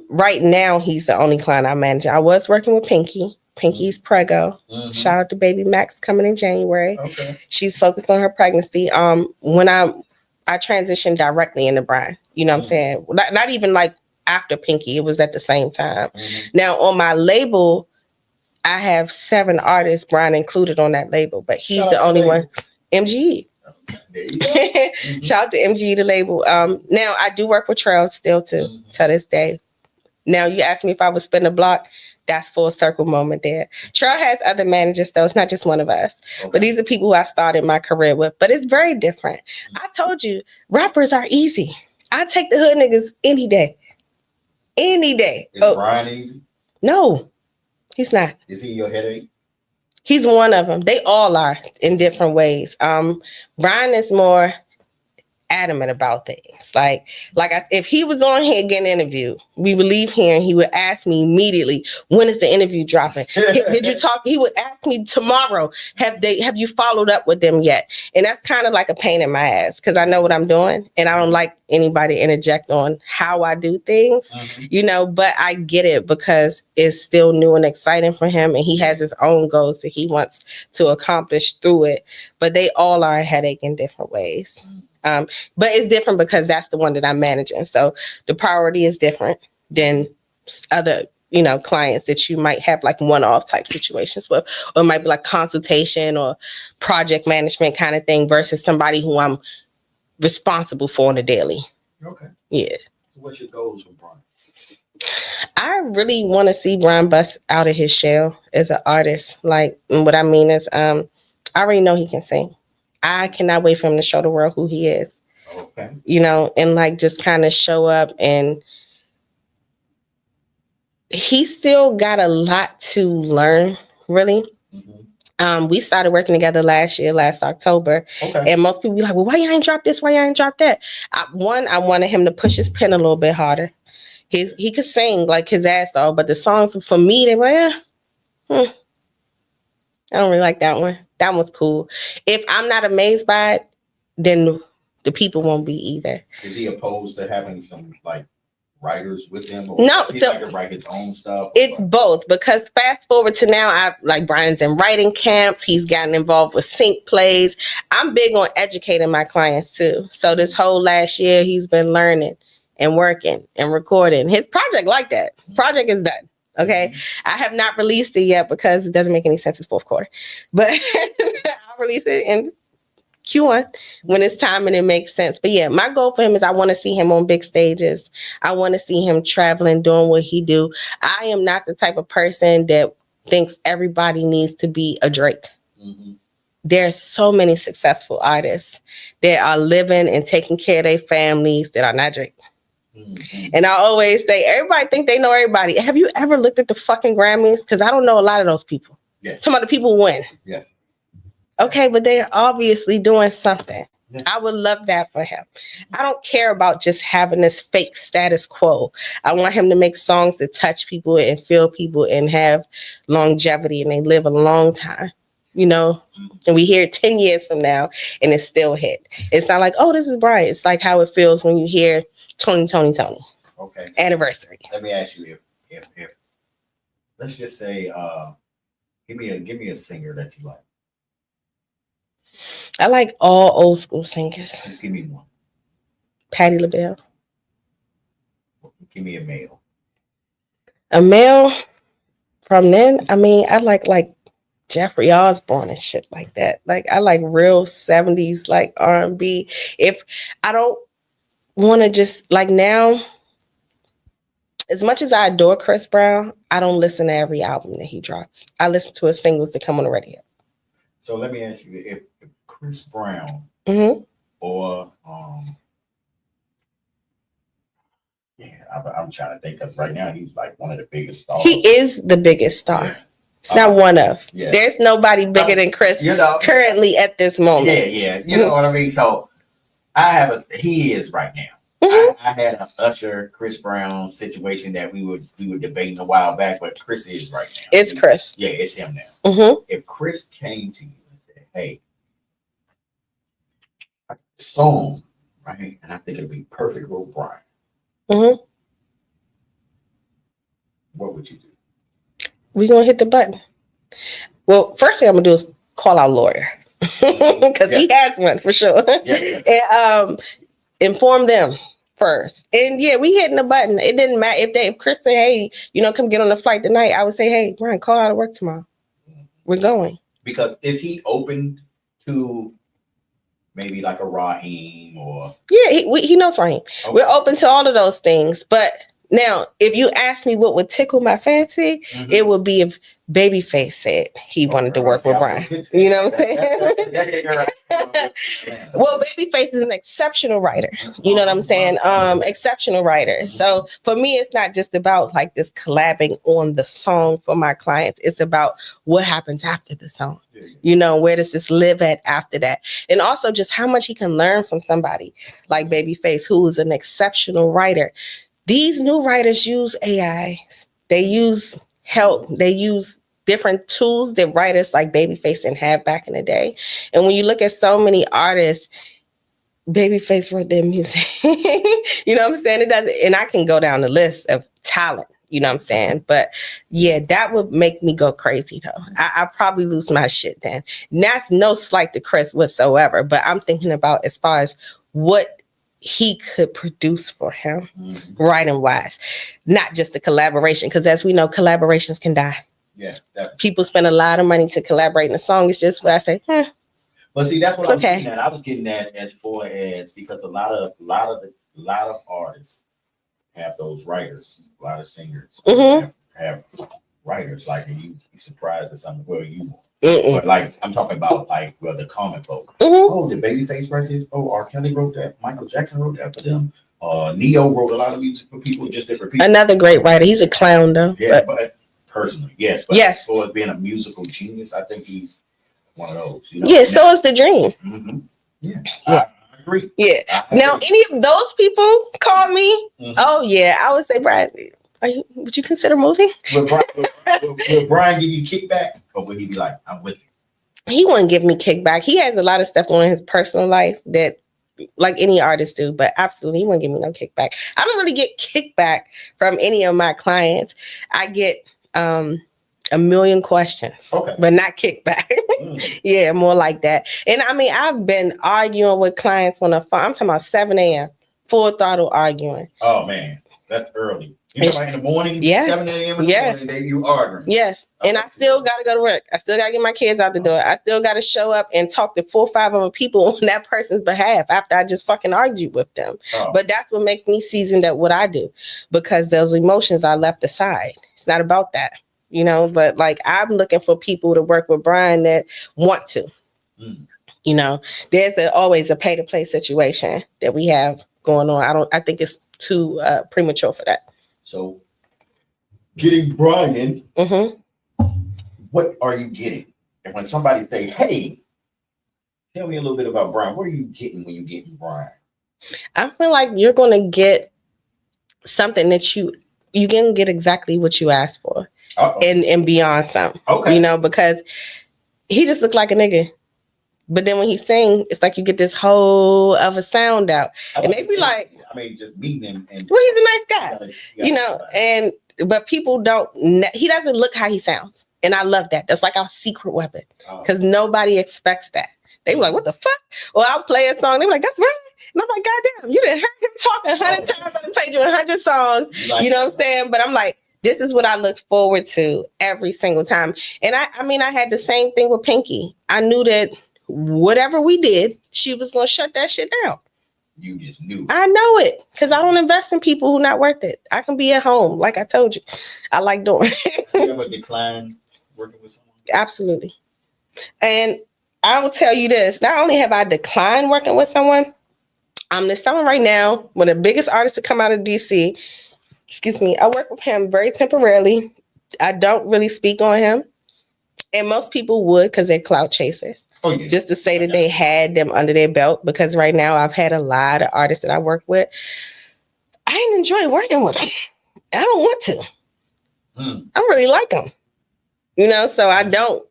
Right now, he's the only client I manage. I was working with Pinky. Pinky's Prego. Shout out to baby Max coming in January. Okay. She's focused on her pregnancy. When I transitioned directly into Brian, you know what I'm saying? Not even like after Pinky, it was at the same time. Now on my label, I have 7 artists, Brian included on that label, but he's the only one. MGE. Shout out to MGE, the label. Now I do work with Trail still to this day. Now you asked me if I would spin a block. That's full circle moment there. Trail has other managers though. It's not just one of us. Okay. But these are people who I started my career with. But it's very different. I told you, rappers are easy. I take the hood niggas any day. Any day. Is Brian easy? No, he's not. Is he your headache? He's one of them. They all are in different ways. Brian is more adamant about things. If he was on here getting interviewed, we would leave here and he would ask me immediately, when is the interview dropping? Did you talk? He would ask me tomorrow, have you followed up with them yet? And that's kind of like a pain in my ass because I know what I'm doing and I don't like anybody to interject on how I do things, you know, but I get it because it's still new and exciting for him and he has his own goals that he wants to accomplish through it. But they all are a headache in different ways. But it's different because that's the one that I'm managing. So the priority is different than other, you know, clients that you might have like one-off type situations with, or it might be like consultation or project management kind of thing versus somebody who I'm responsible for on a daily. Okay. Yeah. So what's your goals with Brian? I really want to see Brian bust out of his shell as an artist. Like, what I mean is, I already know he can sing. I cannot wait for him to show the world who he is. Okay. You know, and like just kind of show up, and he still got a lot to learn, really. We started working together last October. Okay. And most people be like, well, why you ain't dropped this? Why you ain't dropped that? I wanted him to push his pen a little bit harder. He could sing like his ass off, but the songs for me, they were I don't really like that one. That one's cool. If I'm not amazed by it, then the people won't be either. Is he opposed to having some like writers with him? Or no, does he like to write his own stuff? It's both, because fast forward to now, Brian's in writing camps. He's gotten involved with sync plays. I'm big on educating my clients too. So this whole last year, he's been learning and working and recording. His project like that. Project is done. Okay. I have not released it yet because it doesn't make any sense. It's fourth quarter, but I'll release it in Q1 when it's time and it makes sense. But yeah, my goal for him is I want to see him on big stages. I want to see him traveling, doing what he do. I am not the type of person that thinks everybody needs to be a Drake. There's so many successful artists that are living and taking care of their families that are not Drake. And I always say, everybody think they know everybody. Have you ever looked at the fucking Grammys? Because I don't know a lot of those people. Yes. Some of the people win. Yes. Okay, but they're obviously doing something. Yes. I would love that for him. I don't care about just having this fake status quo. I want him to make songs that touch people and feel people and have longevity and they live a long time, you know? And we hear it 10 years from now and it's still hit. It's not like, oh, this is Brian. It's like how it feels when you hear Tony. Okay. Anniversary. Let me ask you if let's just say give me a singer that you like. I like all old school singers. Just give me one. Patti LaBelle. Give me a male. A male from then, I mean, I like Jeffrey Osborne and shit like that. Like I like real 70s like R&B. If I don't want to just like now, as much as I adore Chris Brown, I don't listen to every album that he drops. I listen to his singles that come on the radio. So let me ask you, if Chris Brown or I'm trying to think because right now he's like one of the biggest stars. He is the biggest star. Yeah. It's not one of. Yeah. There's nobody bigger than Chris currently at this moment. Yeah. You know what I mean? So he is right now. I had an Usher Chris Brown situation that we were debating a while back, but Chris is right now. It's Chris. Yeah, it's him now. If Chris came to you and said, "Hey, a song, right?" and I think it'd be perfect with Brian. What would you do? We're gonna hit the button. Well, first thing I'm gonna do is call our lawyer because he has one for sure. And inform them first. And yeah, we hitting the button. It didn't matter if Chris said, "Hey, come get on the flight tonight," I would say, "Hey, Brian, call out of work tomorrow. We're going." Because is he open to maybe like a Raheem or? Yeah, he knows Raheem. Okay. We're open to all of those things. But now, if you ask me what would tickle my fancy, it would be if Babyface said he wanted to work with Brian. You know what I'm saying? Well, Babyface is an exceptional writer. You know what I'm saying? Exceptional writer. So for me, it's not just about like this collabing on the song for my clients. It's about what happens after the song. Where does this live at after that? And also just how much he can learn from somebody like Babyface, who is an exceptional writer. These new writers use AI. They use help. They use different tools that writers like Babyface didn't have back in the day. And when you look at so many artists, Babyface wrote their music. You know what I'm saying? It doesn't, and I can go down the list of talent. You know what I'm saying? But yeah, that would make me go crazy though. I probably lose my shit then. And that's no slight to Chris whatsoever. But I'm thinking about as far as what he could produce for him, writing wise, not just the collaboration. Because as we know, collaborations can die. Yeah, definitely. People spend a lot of money to collaborate in a song. It's just what I say. Well, see, that's what I was getting at. I was getting at as far as because a lot of artists have those writers, a lot of singers have writers. Like, and you'd be surprised at something. Well, you won't. But like I'm talking about the common folk. Oh, the Babyface wrote this. Oh, R. Kelly wrote that. Michael Jackson wrote that for them. Neo wrote a lot of music for people, just different people. Another great writer. He's a clown though. Yeah, but personally, yes. But as far as being a musical genius, I think he's one of those. Yeah, so is the dream. Yeah. I agree. Yeah. Now, any of those people call me? Oh yeah, I would say, Brian, would you consider moving? Will Brian give you kickback? Or would he be like, I'm with you? He wouldn't give me kickback. He has a lot of stuff on his personal life that like any artist do, but absolutely he wouldn't give me no kickback. I don't really get kickback from any of my clients. I get a million questions, but not kickback. Yeah, more like that. And I mean, I've been arguing with clients on the phone. I'm talking about 7 a.m., full throttle arguing. Oh man, that's early. You know, like in the morning, 7 a.m. in the morning, then you arguing. Yes. And I still got to go to work. I still got to get my kids out the door. I still got to show up and talk to 4 or 5 other people on that person's behalf after I just fucking argued with them. But that's what makes me seasoned at what I do, because those emotions are left aside. It's not about that, but like I'm looking for people to work with Brian that want to. There's always a pay to play situation that we have going on. I think it's too premature for that. So getting Brian what are you getting? And when somebody say, hey, tell me a little bit about Brian, what are you getting when you get Brian? I feel like you're going to get something that you can get exactly what you asked for. And beyond some. Okay. You know, because he just looked like a nigga. But then when he sing, it's like you get this whole other sound out. And they be like, I mean, just meeting him. And well, he's a nice guy. You know, but people don't, he doesn't look how he sounds. And I love that. That's like our secret weapon. Because nobody expects that. They were like, what the fuck? Well, I'll play a song. They were like, that's right. And I'm like, goddamn, you done heard him talk 100 times. I done played you 100 songs. You know what I'm saying? But I'm like, this is what I look forward to every single time. And I mean, I had the same thing with Pinky. I knew that whatever we did, she was going to shut that shit down. You just knew. I know it because I don't invest in people who not worth it. I can be at home, like I told you. I like doing. You ever decline working with someone? Absolutely. And I will tell you this. Not only have I declined working with someone, I'm this someone right now, one of the biggest artists to come out of DC. Excuse me. I work with him very temporarily. I don't really speak on him. And most people would because they're clout chasers. Oh, yeah. Just to say that they had them under their belt. Because right now I've had a lot of artists that I work with. I ain't enjoy working with them. I don't want to. I really like them. You know, so I don't.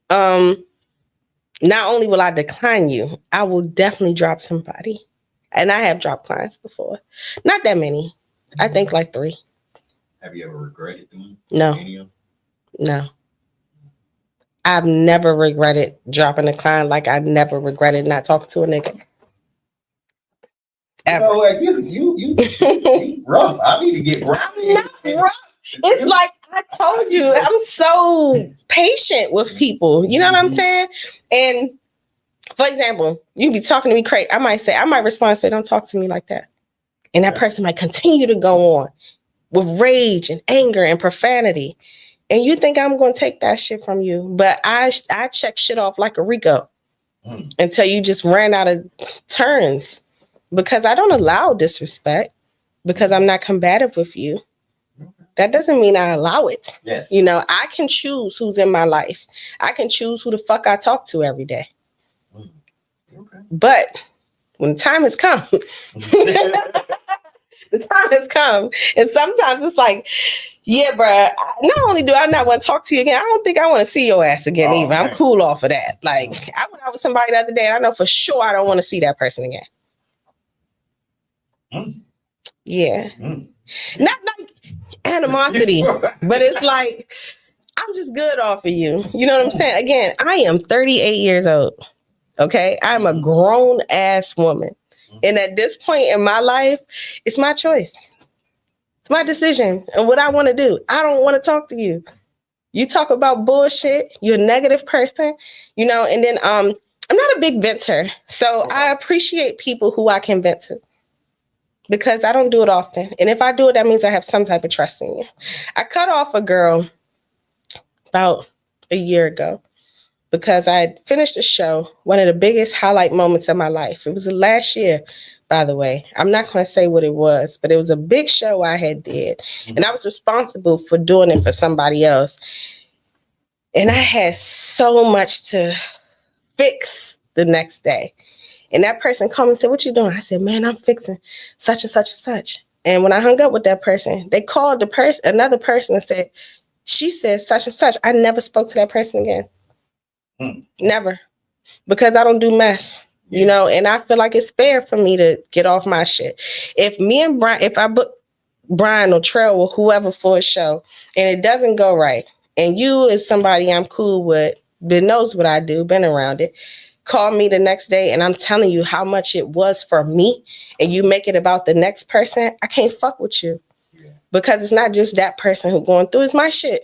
Not only will I decline you, I will definitely drop somebody. And I have dropped clients before. Not that many. I think like 3. Have you ever regretted doing any of them? No. I've never regretted dropping a client like I never regretted not talking to a nigga. Ever. You rough. I need to get rough. I'm not rough. It's like I told you, I'm so patient with people. You know what I'm saying? And for example, you be talking to me crazy. I might respond and say, don't talk to me like that. And that person might continue to go on with rage and anger and profanity. And you think I'm going to take that shit from you. But I check shit off like a Rico until you just ran out of turns. Because I don't allow disrespect because I'm not combative with you. That doesn't mean I allow it. Yes. You know, I can choose who's in my life. I can choose who the fuck I talk to every day. Okay. But when the time has come, the time has come. And sometimes it's like, yeah, bruh, not only do I not want to talk to you again, I don't think I want to see your ass again either. I'm cool off of that. Like, I went out with somebody the other day and I know for sure I don't want to see that person again. Yeah. Not like animosity, but it's like, I'm just good off of you. You know what I'm saying? Again, I am 38 years old. Okay. I'm a grown ass woman. And at this point in my life, it's my choice. It's my decision and what I want to do. I don't want to talk to you. You talk about bullshit. You're a negative person, you know, and then I'm not a big venter. So I appreciate people who I can vent to because I don't do it often. And if I do it, that means I have some type of trust in you. I cut off a girl about a year ago because I had finished a show, one of the biggest highlight moments of my life. It was the last year, by the way. I'm not going to say what it was, but it was a big show I had did. And I was responsible for doing it for somebody else. And I had so much to fix the next day. And that person called me and said, what you doing? I said, man, I'm fixing such and such and such. And when I hung up with that person, they called another person and said, she said such and such. I never spoke to that person again. Never. Because I don't do mess, you know, and I feel like it's fair for me to get off my shit. If me and Brian, if I book Brian or Trell or whoever for a show and it doesn't go right, and you is somebody I'm cool with, that knows what I do, been around it, call me the next day and I'm telling you how much it was for me and you make it about the next person, I can't fuck with you. Because it's not just that person who's going through, it's my shit.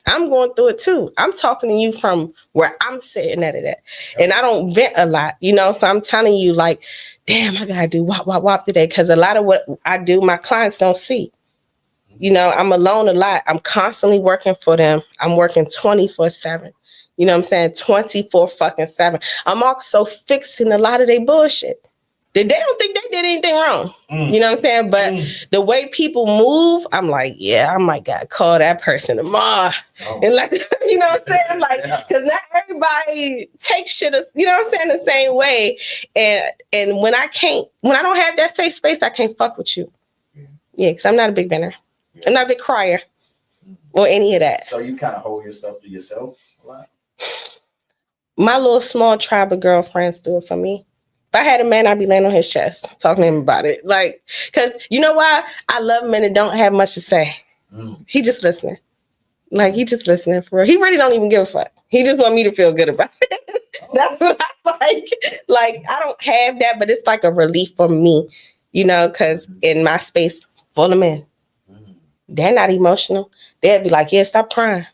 I'm going through it too. I'm talking to you from where I'm sitting at it at. And I don't vent a lot, you know, so I'm telling you like, damn, I gotta do wop today. Because a lot of what I do, my clients don't see. You know, I'm alone a lot. I'm constantly working for them. I'm working 24/7. You know what I'm saying? 24 fucking 7. I'm also fixing a lot of their bullshit. They don't think they did anything wrong. You know what I'm saying? But the way people move, I'm like, yeah, I might gotta call that person tomorrow. And like, you know what I'm saying? Like, because not everybody takes shit, you know what I'm saying, the same way. And when I don't have that safe space, I can't fuck with you. Yeah, because I'm not a big banner. I'm not a big crier or any of that. So you kind of hold your stuff to yourself a lot? My little small tribe of girlfriends do it for me. If I had a man, I'd be laying on his chest, talking to him about it. Like, because you know why? I love men that don't have much to say. He just listening. Like, he just listening for real. He really don't even give a fuck. He just want me to feel good about it. That's what I like. Like, I don't have that, but it's like a relief for me, you know, because in my space full of men, they're not emotional. They'd be like, yeah, stop crying.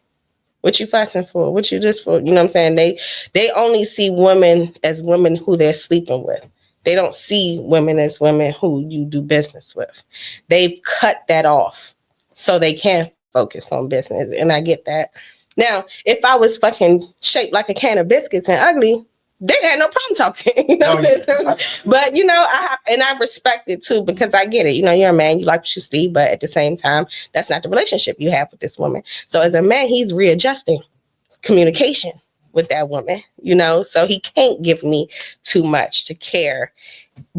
What you fussing for? What you just for? You know what I'm saying? They only see women as women who they're sleeping with. They don't see women as women who you do business with. They've cut that off so they can focus on business. And I get that. Now, if I was fucking shaped like a can of biscuits and ugly, they had no problem talking. You know what I'm saying? But, you know, I respect it too, because I get it. You know, you're a man, you like what you see, but at the same time, that's not the relationship you have with this woman. So as a man, he's readjusting communication with that woman, you know, so he can't give me too much to care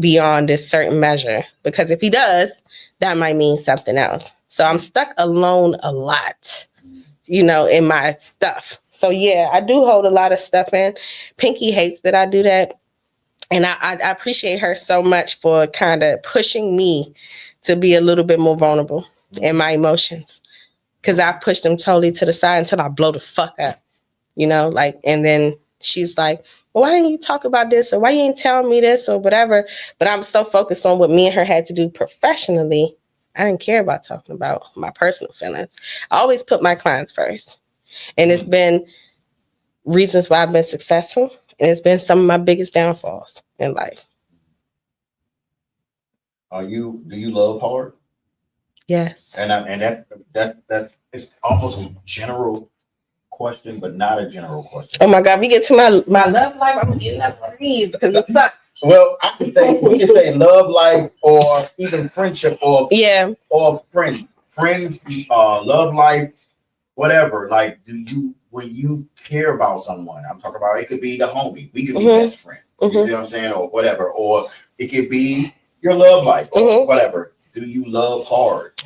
beyond this certain measure, because if he does, that might mean something else. So I'm stuck alone a lot, you know, in my stuff. So yeah, I do hold a lot of stuff in. Pinky hates that I do that. And I appreciate her so much for kind of pushing me to be a little bit more vulnerable in my emotions. Because I pushed them totally to the side until I blow the fuck up, you know, like, and then she's like, well, why didn't you talk about this? Or why you ain't tell me this or whatever? But I'm so focused on what me and her had to do professionally. I didn't care about talking about my personal feelings. I always put my clients first. And it's been reasons why I've been successful. And it's been some of my biggest downfalls in life. Do you love hard? Yes. And that it's almost a general question, but not a general question. Oh my God, if we get to my love life, I'm gonna get enough breathe because it sucks. Well, I can say we can say love life or even friendship or friends, love life, whatever. Like, when you care about someone, I'm talking about, it could be the homie, we could be best friends, you know what I'm saying, or whatever, or it could be your love life, or whatever. Do you love hard?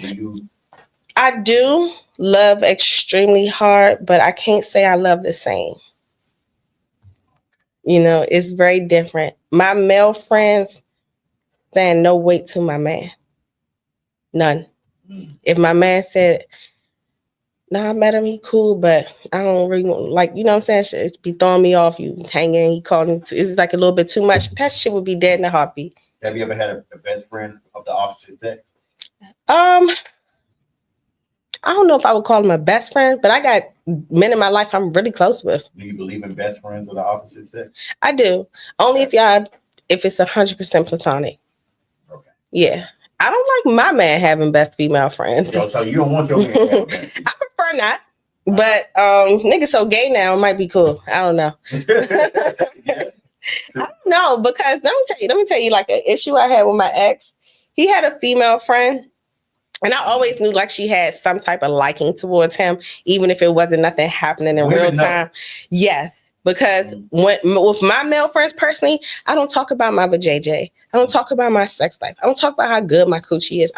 I do love extremely hard, but I can't say I love the same. You know, it's very different. My male friends stand no weight to my man. None. If my man said, I met him, he cool, but I don't really want, like, you know what I'm saying? It's be throwing me off. You hanging, he calling, it's like a little bit too much. That shit would be dead in a heartbeat. Have you ever had a best friend of the opposite sex? I don't know if I would call him a best friend, but I got men in my life I'm really close with. Do you believe in best friends of the opposite sex? I do. Only if it's 100% platonic. Okay. Yeah. I don't like my man having best female friends. So you don't want your man to have best female. I prefer not. But niggas so gay now, it might be cool. I don't know. I don't know, because let me tell you like an issue I had with my ex. He had a female friend. And I always knew like she had some type of liking towards him, even if it wasn't nothing happening in real time. Yes, because with my male friends personally, I don't talk about my vajayjay. I don't talk about my sex life. I don't talk about how good my coochie is.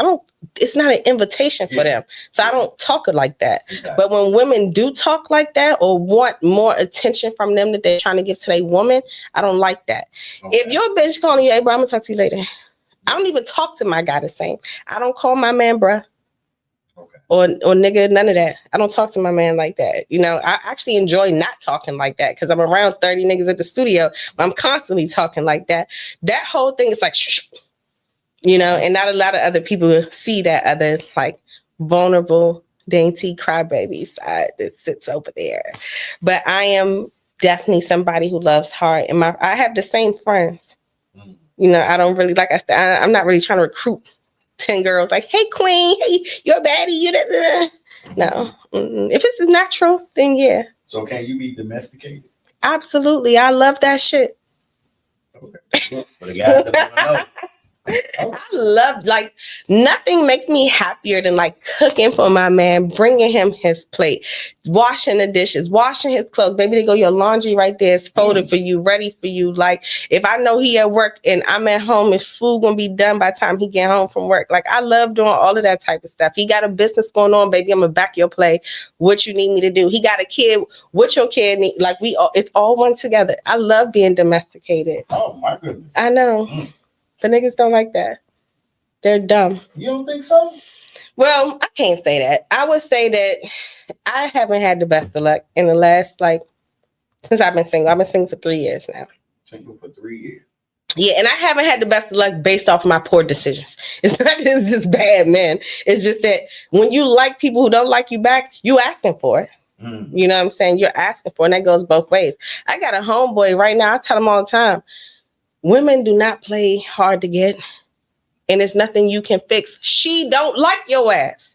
It's not an invitation for them. So I don't talk it like that. Okay. But when women do talk like that or want more attention from them that they're trying to give to their woman, I don't like that. Okay. If your bitch calling you, hey bro, I'm gonna talk to you later. I don't even talk to my guy the same. I don't call my man bruh. Okay. Or nigga, none of that. I don't talk to my man like that. You know, I actually enjoy not talking like that because I'm around 30 niggas at the studio. I'm constantly talking like that. That whole thing is like, shh, you know, and not a lot of other people see that other like vulnerable, dainty crybaby side that sits over there. But I am definitely somebody who loves hard. And I have the same friends. You know, I don't really, like I said, I'm not really trying to recruit 10 girls like, hey, queen, hey, you're a baddie. You No. If it's natural, then yeah. So can you be domesticated? Absolutely. I love that shit. Okay. For the guys that want to know. I love, like, nothing makes me happier than like cooking for my man, bringing him his plate, washing the dishes, washing his clothes. Baby, they go, your laundry right there is folded for you, ready for you. Like, if I know he at work and I'm at home, his food gonna be done by the time he get home from work. Like, I love doing all of that type of stuff. He got a business going on, baby, I'm gonna back your play. What you need me to do? He got a kid. What your kid need? Like, it's all one together. I love being domesticated. Oh my goodness. I know. But niggas don't like that. They're dumb. You don't think so? Well, I can't say that. I would say that I haven't had the best of luck in the last, like, since I've been single. I've been single for 3 years now. Single for 3 years. Yeah, and I haven't had the best of luck based off of my poor decisions. It's not just bad men. It's just that when you like people who don't like you back, you asking for it. You know what I'm saying? You're asking for it, and that goes both ways. I got a homeboy right now. I tell him all the time, women do not play hard to get, and it's nothing you can fix. She don't like your ass,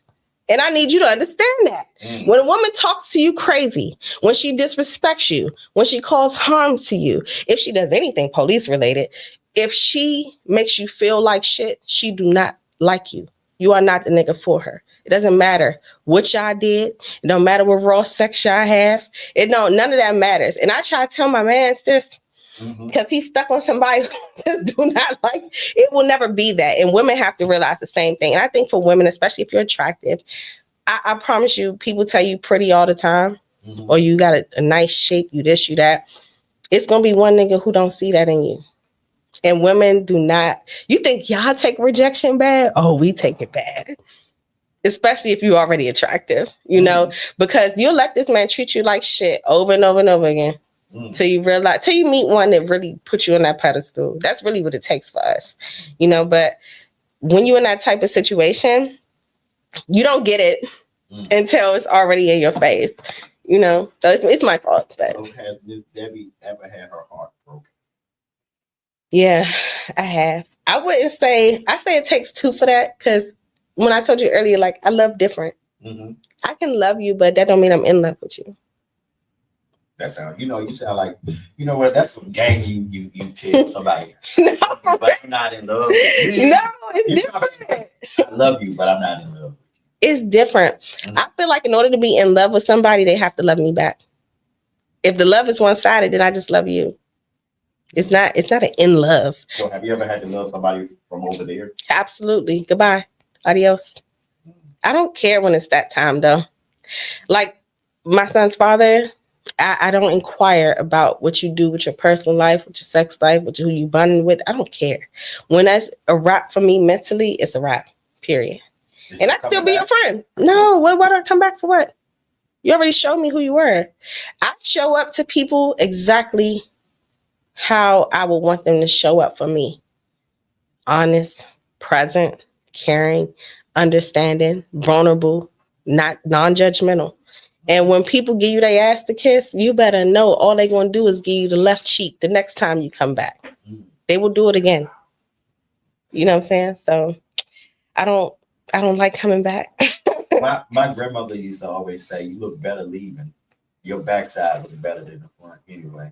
and I need you to understand that. When a woman talks to you crazy, when she disrespects you, when she causes harm to you, if she does anything police related, if she makes you feel like shit, she do not like you. You are not the nigga for her. It doesn't matter what y'all did. It don't matter what raw sex y'all have. None of that matters. And I try to tell my man, sis, because he's stuck on somebody who just do not like, it will never be that. And women have to realize the same thing. And I think for women, especially if you're attractive, I promise you, people tell you pretty all the time, or you got a nice shape, you this, you that. It's going to be one nigga who don't see that in you. And women do not. You think y'all take rejection bad? Oh, we take it bad. Especially if you're already attractive, you know, because you'll let this man treat you like shit over and over and over again. Till you realize, till you meet one that really puts you on that pedestal. That's really what it takes for us, you know. But when you're in that type of situation, you don't get it until it's already in your face, you know. So it's my fault. But so has Miss Debbie ever had her heart broken? Yeah, I have. I say it takes two for that, because when I told you earlier, like, I love different. I can love you, but that don't mean I'm in love with you. That sound, you sound like, you know what? That's some game you tell somebody. No, but I'm not in love with you. No, it's different. I love you, but I'm not in love. It's different. I feel like in order to be in love with somebody, they have to love me back. If the love is one-sided, then I just love you. It's not an in love. So have you ever had to love somebody from over there? Absolutely. Goodbye. Adios. I don't care when it's that time, though. Like my son's father, I don't inquire about what you do with your personal life, with your sex life, with who you bonding with. I don't care. When that's a wrap for me mentally, it's a wrap, period. And I can still be your friend. No, why do I come back for what? You already showed me who you were. I show up to people exactly how I would want them to show up for me. Honest, present, caring, understanding, vulnerable, not non-judgmental. And when people give you their ass to kiss, you better know all they're going to do is give you the left cheek the next time you come back. They will do it again. You know what I'm saying? So I don't like coming back. my grandmother used to always say, you look better leaving. Your backside looks better than the front anyway.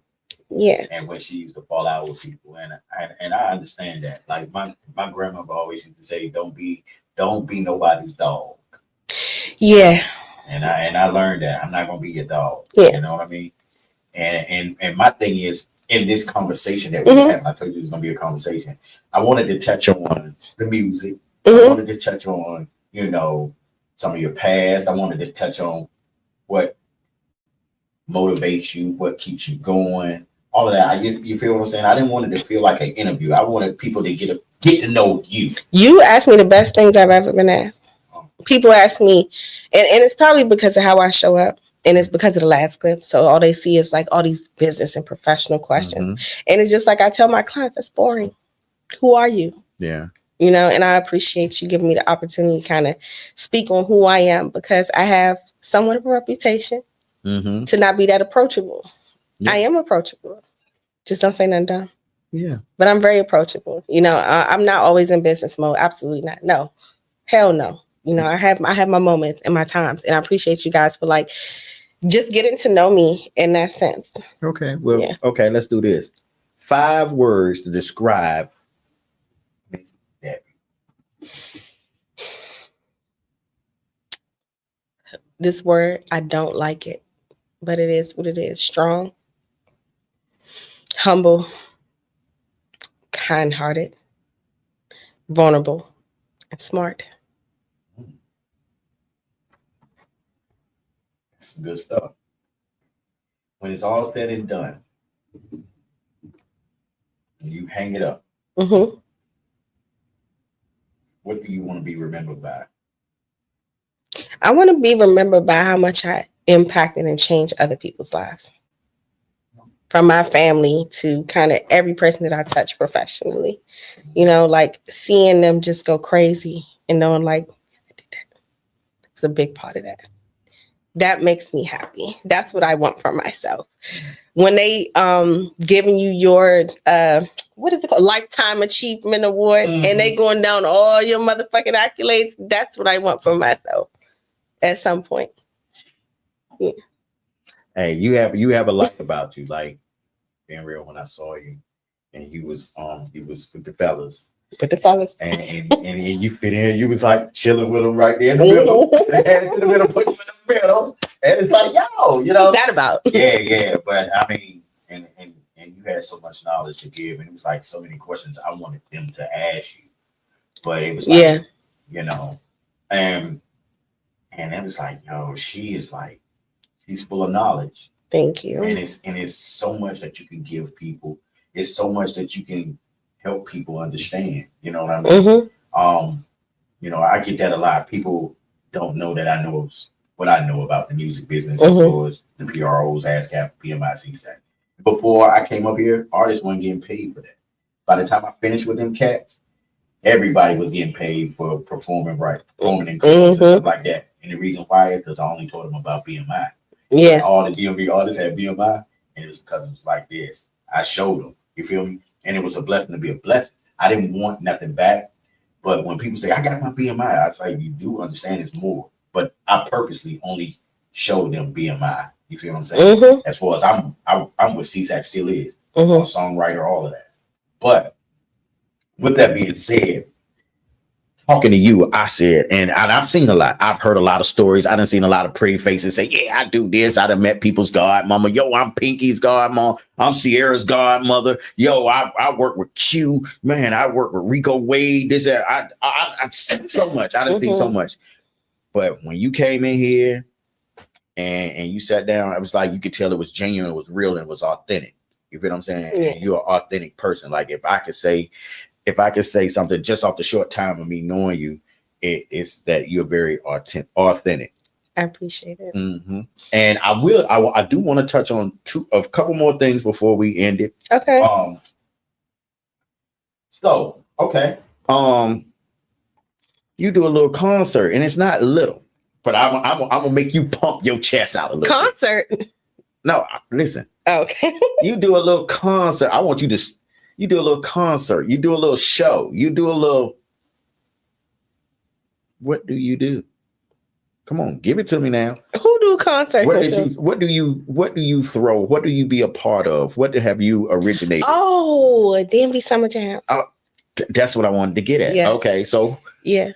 Yeah. And when she used to fall out with people, and I understand that. Like my grandmother always used to say, don't be nobody's dog. Yeah. And I learned that I'm not gonna be your dog. Yeah. You know what I mean? And my thing is, in this conversation that we had, I told you it was gonna be a conversation. I wanted to touch on the music. I wanted to touch on, some of your past. I wanted to touch on what motivates you, what keeps you going, all of that. You feel what I'm saying? I didn't want it to feel like an interview. I wanted people to get to know you. You asked me the best things I've ever been asked. People ask me, and it's probably because of how I show up, and it's because of the last clip. So all they see is like all these business and professional questions. And it's just like I tell my clients, that's boring. Who are you? Yeah. And I appreciate you giving me the opportunity to kind of speak on who I am, because I have somewhat of a reputation to not be that approachable. Yeah. I am approachable. Just don't say nothing dumb. Yeah. But I'm very approachable. I'm not always in business mode. Absolutely not. No. Hell no. I have my moments and my times, and I appreciate you guys for just getting to know me in that sense. Okay. Well, Okay, let's do this. 5 words to describe Miss Debbie. This word, I don't like it, but it is what it is. Strong, humble, kind-hearted, vulnerable, and smart. That's some good stuff. When it's all said and done, and you hang it up, Mm-hmm. what do you want to be remembered by? I want to be remembered by how much I impacted and changed other people's lives. From my family to kind of every person that I touch professionally. You know, like seeing them just go crazy and knowing like, I did that. It's a big part of that. That makes me happy. That's what I want for myself. When they giving you your what is it called? Lifetime Achievement Award, and they going down all your motherfucking accolades, that's what I want for myself at some point. Yeah. Hey, you have a lot about you. Like being real, when I saw you and you was with the fellas. With the fellas. And you fit in, you was like chilling with them right there in the middle. And in the middle, put you in the middle. And it's like, yo, you know. What's that about? Yeah. But I mean, and you had so much knowledge to give, and it was like so many questions I wanted them to ask you. But it was like, you know, and it was like, yo, she's full of knowledge. Thank you. And it's so much that you can give people. It's so much that you can help people understand. You know what I mean? Mm-hmm. You know, I get that a lot. People don't know that I know what I know about the music business as far as the PROs, ASCAP, PMI, CSAC. Before I came up here, artists weren't getting paid for that. By the time I finished with them cats, everybody was getting paid for performing in clubs and stuff like that. And the reason why is because I only taught them about BMI. Yeah. Like all the DMV artists had BMI, and it was because it was like this. I showed them. You feel me? And it was a blessing to be a blessing. I didn't want nothing back. But when people say, I got my BMI, I was like, you do understand it's more. But I purposely only showed them BMI. You feel what I'm saying? As far as I'm what CSAC still is. I'm a songwriter, all of that. But with that being said, talking to you, I said, and I've seen a lot. I've heard a lot of stories. I done seen a lot of pretty faces say, yeah, I do this. I done met people's godmama. Yo, I'm Pinky's godmama. I'm Sierra's godmother. Yo, I work with Q. Man, I work with Rico Wade. This, I've seen so much. I done seen so much. But when you came in here and you sat down, it was like you could tell it was genuine, it was real, and it was authentic. You feel what I'm saying? Yeah. And you're an authentic person. Like if I could say something just off the short time of me knowing you, it's that you're very authentic. I appreciate it. And I do want to touch on a couple more things before we end it. Okay. You do a little concert, and it's not little, but I'm gonna make you pump your chest out a little. Concert? Bit. No, listen. Okay. You do a little concert. I want you to. You do a little concert. You do a little show. You do a little. What do you do? Come on, give it to me now. Who do concerts? What do you throw? What do you be a part of? What have you originated? Oh, DMV Summer Jam. Oh, that's what I wanted to get at. Yeah. Okay, so yeah.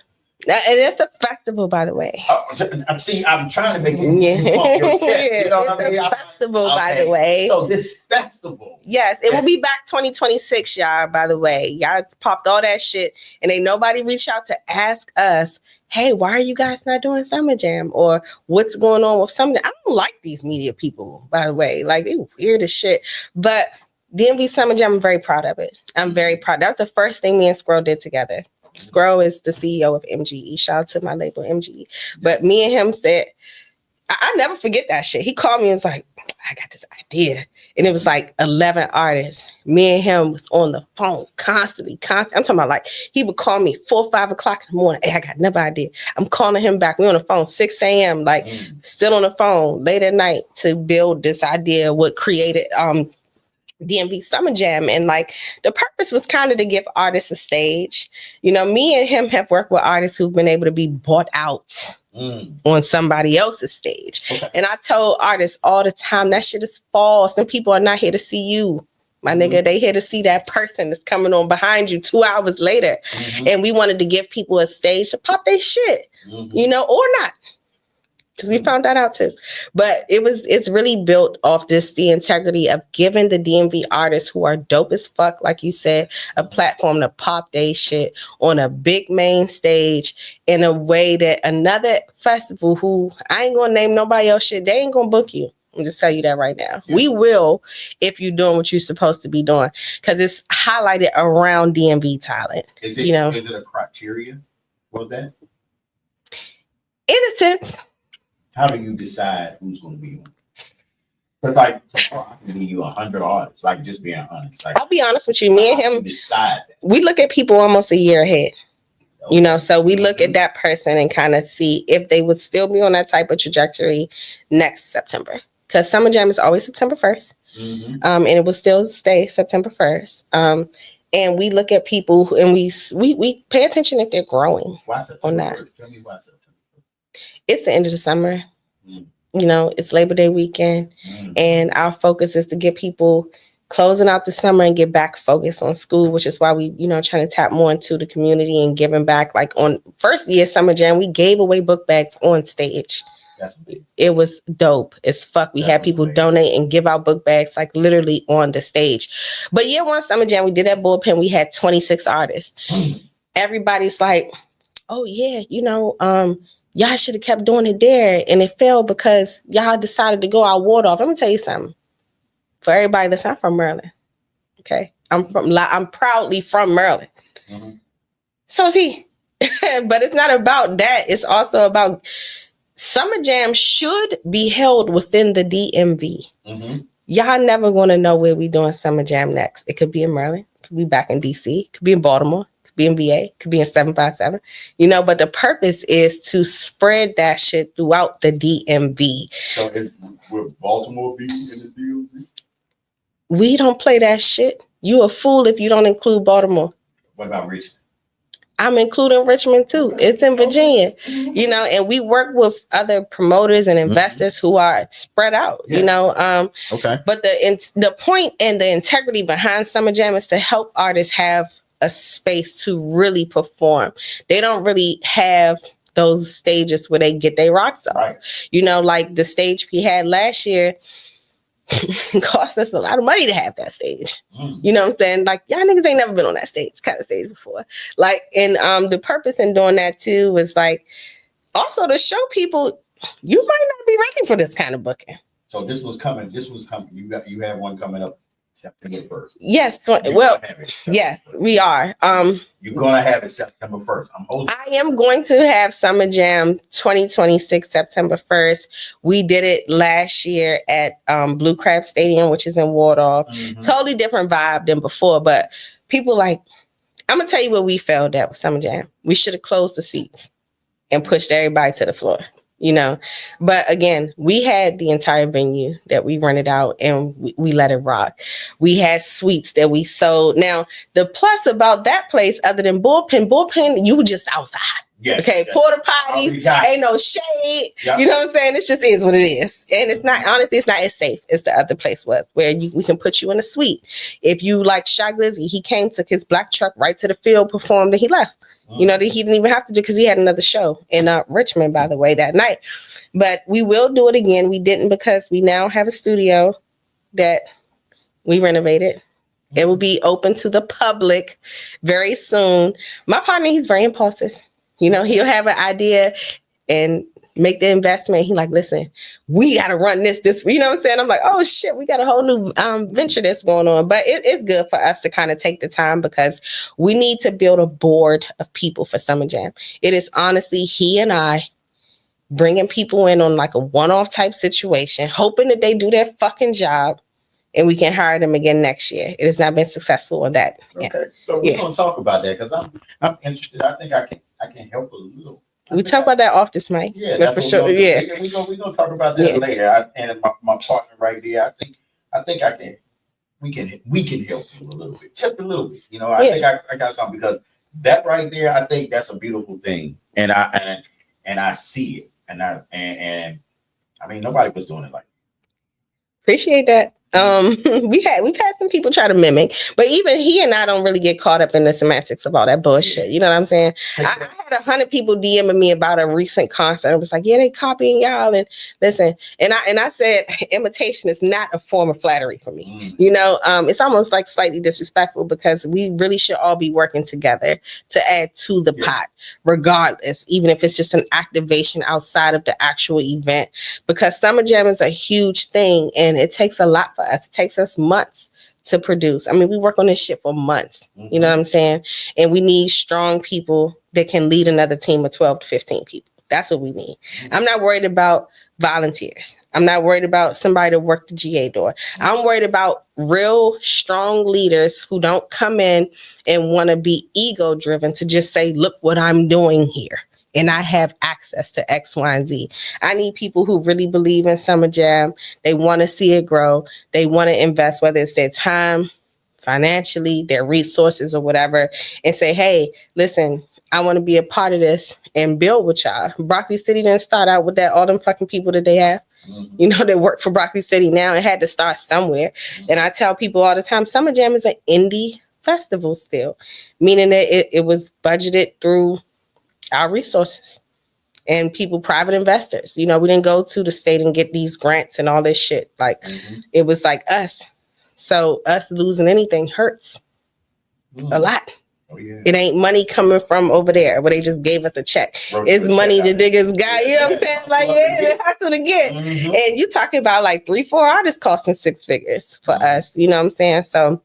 And it's a festival, by the way. I'm trying to make it. You know what I mean? Festival, by the way. So this festival. Yes, it will be back 2026, y'all, by the way. Y'all popped all that shit, and ain't nobody reached out to ask us, hey, why are you guys not doing Summer Jam? Or what's going on with Summer Jam? I don't like these media people, by the way. Like, they weird as shit. But DMV Summer Jam, I'm very proud of it. I'm very proud. That was the first thing me and Squirrel did together. Squirrel is the CEO of MGE. Shout out to my label MGE. But me and him said, I never forget that shit. He called me and was like, I got this idea. And it was like 11 artists. Me and him was on the phone constantly. I'm talking about like, he would call me 4 or 5 o'clock in the morning. Hey, I got another idea. I'm calling him back. We on the phone 6 a.m. Like still on the phone late at night to build this idea, what created DMV Summer Jam. And like the purpose was kind of to give artists a stage. You know, me and him have worked with artists who've been able to be bought out on somebody else's stage. Okay. And I told artists all the time, that shit is false. And people are not here to see you, My nigga, they here to see that person that's coming on behind you 2 hours later. And we wanted to give people a stage to pop their shit, you know, or not. Because we found that out too. But it's really built off the integrity of giving the DMV artists who are dope as fuck, like you said, a platform to pop their shit on a big main stage in a way that another festival, who I ain't gonna name nobody else shit, they ain't gonna book you. I'm just tell you that right now. Yeah. We will if you're doing what you're supposed to be doing, because it's highlighted around DMV talent. Is it a criteria for that? In a sense. How do you decide who's going to be on? Because like tomorrow, I can give you 100 artists. Like, just being honest. Like, I'll be honest with you. Me and him decide that. We look at people almost a year ahead. Okay. You know, so we look at that person and kind of see if they would still be on that type of trajectory next September. Because Summer Jam is always September 1st. And it will still stay September 1st. And we look at people and we pay attention if they're growing. Why September 1st? Tell me why September 1st. It's the end of the summer. You know, it's Labor Day weekend. And our focus is to get people closing out the summer and get back focused on school, which is why we, you know, trying to tap more into the community and giving back. Like on first year Summer Jam, we gave away book bags on stage. That's amazing. It was dope as fuck. We had people donate and give out book bags like literally on the stage. But year one Summer Jam, we did that bullpen. We had 26 artists. Everybody's like, oh yeah, you know, y'all should have kept doing it there. And it failed because y'all decided to go out ward off. Let me tell you something. For everybody that's not from Maryland. Okay. I'm proudly from Maryland. So is he. But it's not about that. It's also about Summer Jam should be held within the DMV. Y'all never going to know where we doing Summer Jam next. It could be in Maryland. It could be back in DC. It could be in Baltimore. Be in VA, could be in 757, you know, but the purpose is to spread that shit throughout the DMV. So will Baltimore be in the DMV? We don't play that shit. You a fool if you don't include Baltimore. What about Richmond? I'm including Richmond too. It's in Virginia, you know, and we work with other promoters and investors who are spread out, you know. Okay. But the point and the integrity behind Summer Jam is to help artists have a space to really perform. They don't really have those stages where they get their rocks off. Right. You know, like the stage we had last year cost us a lot of money to have that stage. You know what I'm saying? Like, y'all niggas ain't never been on that kind of stage before. Like, and the purpose in doing that too was like also to show people you might not be ready for this kind of booking. So this was coming. You have one coming up September 1st. Yes. Well, yes, we are. You're gonna have it September 1st. I am going to have Summer Jam 2026 September 1st. We did it last year at Blue Crab Stadium, which is in Waldorf. Totally different vibe than before, but people like, I'm gonna tell you what we failed at with Summer Jam. We should have closed the seats and pushed everybody to the floor. You know, but again, we had the entire venue that we rented out and we let it rock. We had suites that we sold. Now, the plus about that place, other than bullpen, you were just outside. Yes, okay, porta potties, ain't no shade. Yep. You know what I'm saying? It just is what it is. And it's not, honestly, it's not as safe as the other place was, where we can put you in a suite. If you like Shy Glizzy, he came, took his black truck right to the field, performed, and he left. You know, that he didn't even have to do because he had another show in Richmond, by the way, that night. But we will do it again. We didn't because we now have a studio that we renovated. It will be open to the public very soon. My partner, he's very impulsive. You know, he'll have an idea and make the investment. He like, listen, we got to run this, you know what I'm saying? I'm like, oh shit, we got a whole new venture that's going on. But it's good for us to kind of take the time because we need to build a board of people for Summer Jam. It is honestly he and I bringing people in on like a one-off type situation, hoping that they do their fucking job and we can hire them again next year. It has not been successful on that. Okay, so we're going to talk about that because I'm interested. I think I can help a little. We talk about that off this mic. Yeah, for sure. Yeah, we're gonna talk about that later. And my partner right there, I think we can help you a little bit, just a little bit. You know, I think I got something because that right there, I think that's a beautiful thing, and I see it, and I mean nobody was doing it like that. Appreciate that. We've had some people try to mimic, but even he and I don't really get caught up in the semantics of all that bullshit. You know what I'm saying? I had 100 people DMing me about a recent concert. It was like, yeah, they copying y'all. And listen, and I said, imitation is not a form of flattery for me. You know, it's almost like slightly disrespectful because we really should all be working together to add to the pot, regardless, even if it's just an activation outside of the actual event. Because Summer Jam is a huge thing, and it takes a lot for us. It takes us months to produce. I mean, we work on this shit for months. You know what I'm saying? And we need strong people that can lead another team of 12 to 15 people. That's what we need. I'm not worried about volunteers. I'm not worried about somebody to work the GA door. I'm worried about real strong leaders who don't come in and want to be ego driven to just say, look what I'm doing here. And I have access to X, Y, and Z. I need people who really believe in Summer Jam. They want to see it grow. They want to invest, whether it's their time, financially, their resources, or whatever, and say, hey, listen, I want to be a part of this and build with y'all. Broccoli City didn't start out with that, all them fucking people that they have. You know, that work for Broccoli City now. It had to start somewhere. And I tell people all the time, Summer Jam is an indie festival still, meaning that it was budgeted through our resources and people, private investors. You know, we didn't go to the state and get these grants and all this shit. Like, it was like us. So us losing anything hurts a lot. Oh, yeah. It ain't money coming from over there where they just gave us a check. It's money to dig us guy. You know what I'm saying? Like, yeah, hustle to get. And you talking about like 3-4 artists costing 6 figures for us. You know what I'm saying? So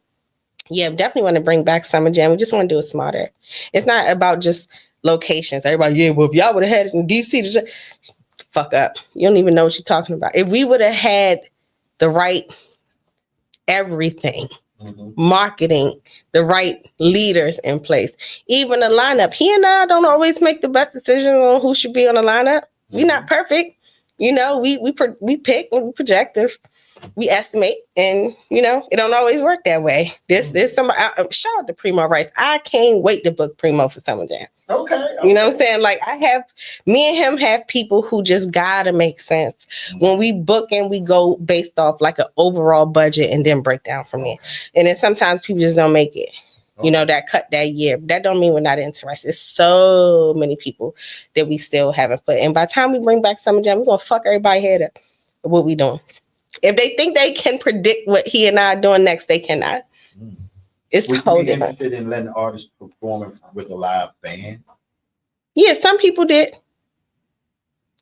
yeah, definitely want to bring back Summer Jam. We just want to do it smarter. It's not about just locations. Everybody, yeah, well, if y'all would have had it in DC, just fuck up. You don't even know what you're talking about. If we would have had the right everything, marketing, the right leaders in place, even the lineup. He and I don't always make the best decisions on who should be on the lineup. We're not perfect. You know, we pick and we project, we estimate, and you know, it don't always work that way. This shout out to Primo Rice. I can't wait to book Primo for Summer Jam. Okay. You know what I'm saying? Like, me and him have people who just gotta make sense. When we book and we go based off like an overall budget and then break down from there. And then sometimes people just don't make it. You know, that cut that year. That don't mean we're not interested. There's so many people that we still haven't put. And by the time we bring back Summer Jam, we're gonna fuck everybody head up with what we doing. If they think they can predict what he and I are doing next, they cannot. It's Would whole you be different. interested in letting artists perform with a live band? Yeah, some people did.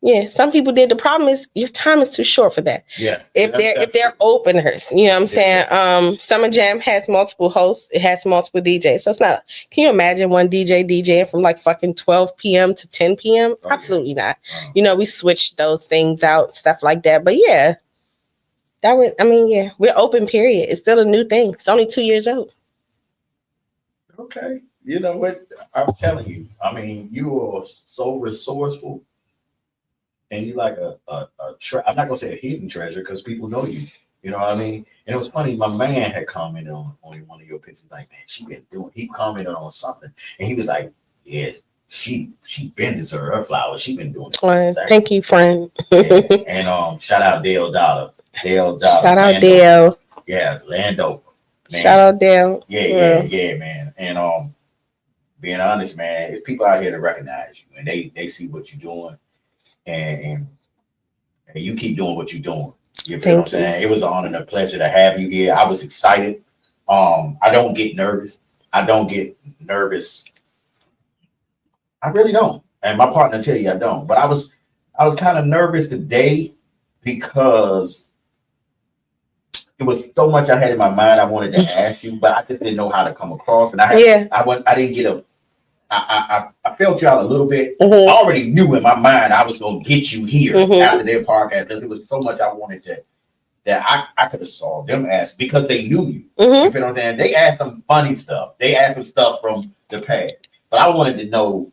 Yeah, some people did. The problem is your time is too short for that. Yeah. If they're openers, you know what I'm saying? Summer Jam has multiple hosts, it has multiple DJs. So it's not, can you imagine one DJ DJing from like fucking 12 p.m. to 10 p.m.? Absolutely not. You know, we switched those things out, stuff like that. But yeah, we're open, period. It's still a new thing. It's only 2 years old. Okay. You know what? I'm telling you, I mean, you are so resourceful, and you like I'm not gonna say a hidden treasure because people know you. You know what I mean? And it was funny. My man had commented on one of your pictures, like, man, he commented on something, and he was like, yeah, she been deserved her flowers. She been doing it. Thank you, friend. and shout out Dale Dollar. Shout out Dale. Yeah, Lando. Man. Shout out Dale. Yeah, man. And being honest, man, if people out here to recognize you and they see what you're doing, and you keep doing what you're doing. You feel what I'm saying? It was an honor and a pleasure to have you here. I was excited. I don't get nervous. I really don't. And my partner tell you I don't. But I was kind of nervous today because it was so much I had in my mind I wanted to ask you, but I just didn't know how to come across. And I didn't get I felt y'all a little bit. I already knew in my mind I was going to get you here after their podcast because it was so much I wanted to, that I could have saw them ask because they knew you. You know what I'm saying? They asked some funny stuff. They asked some stuff from the past. But I wanted to know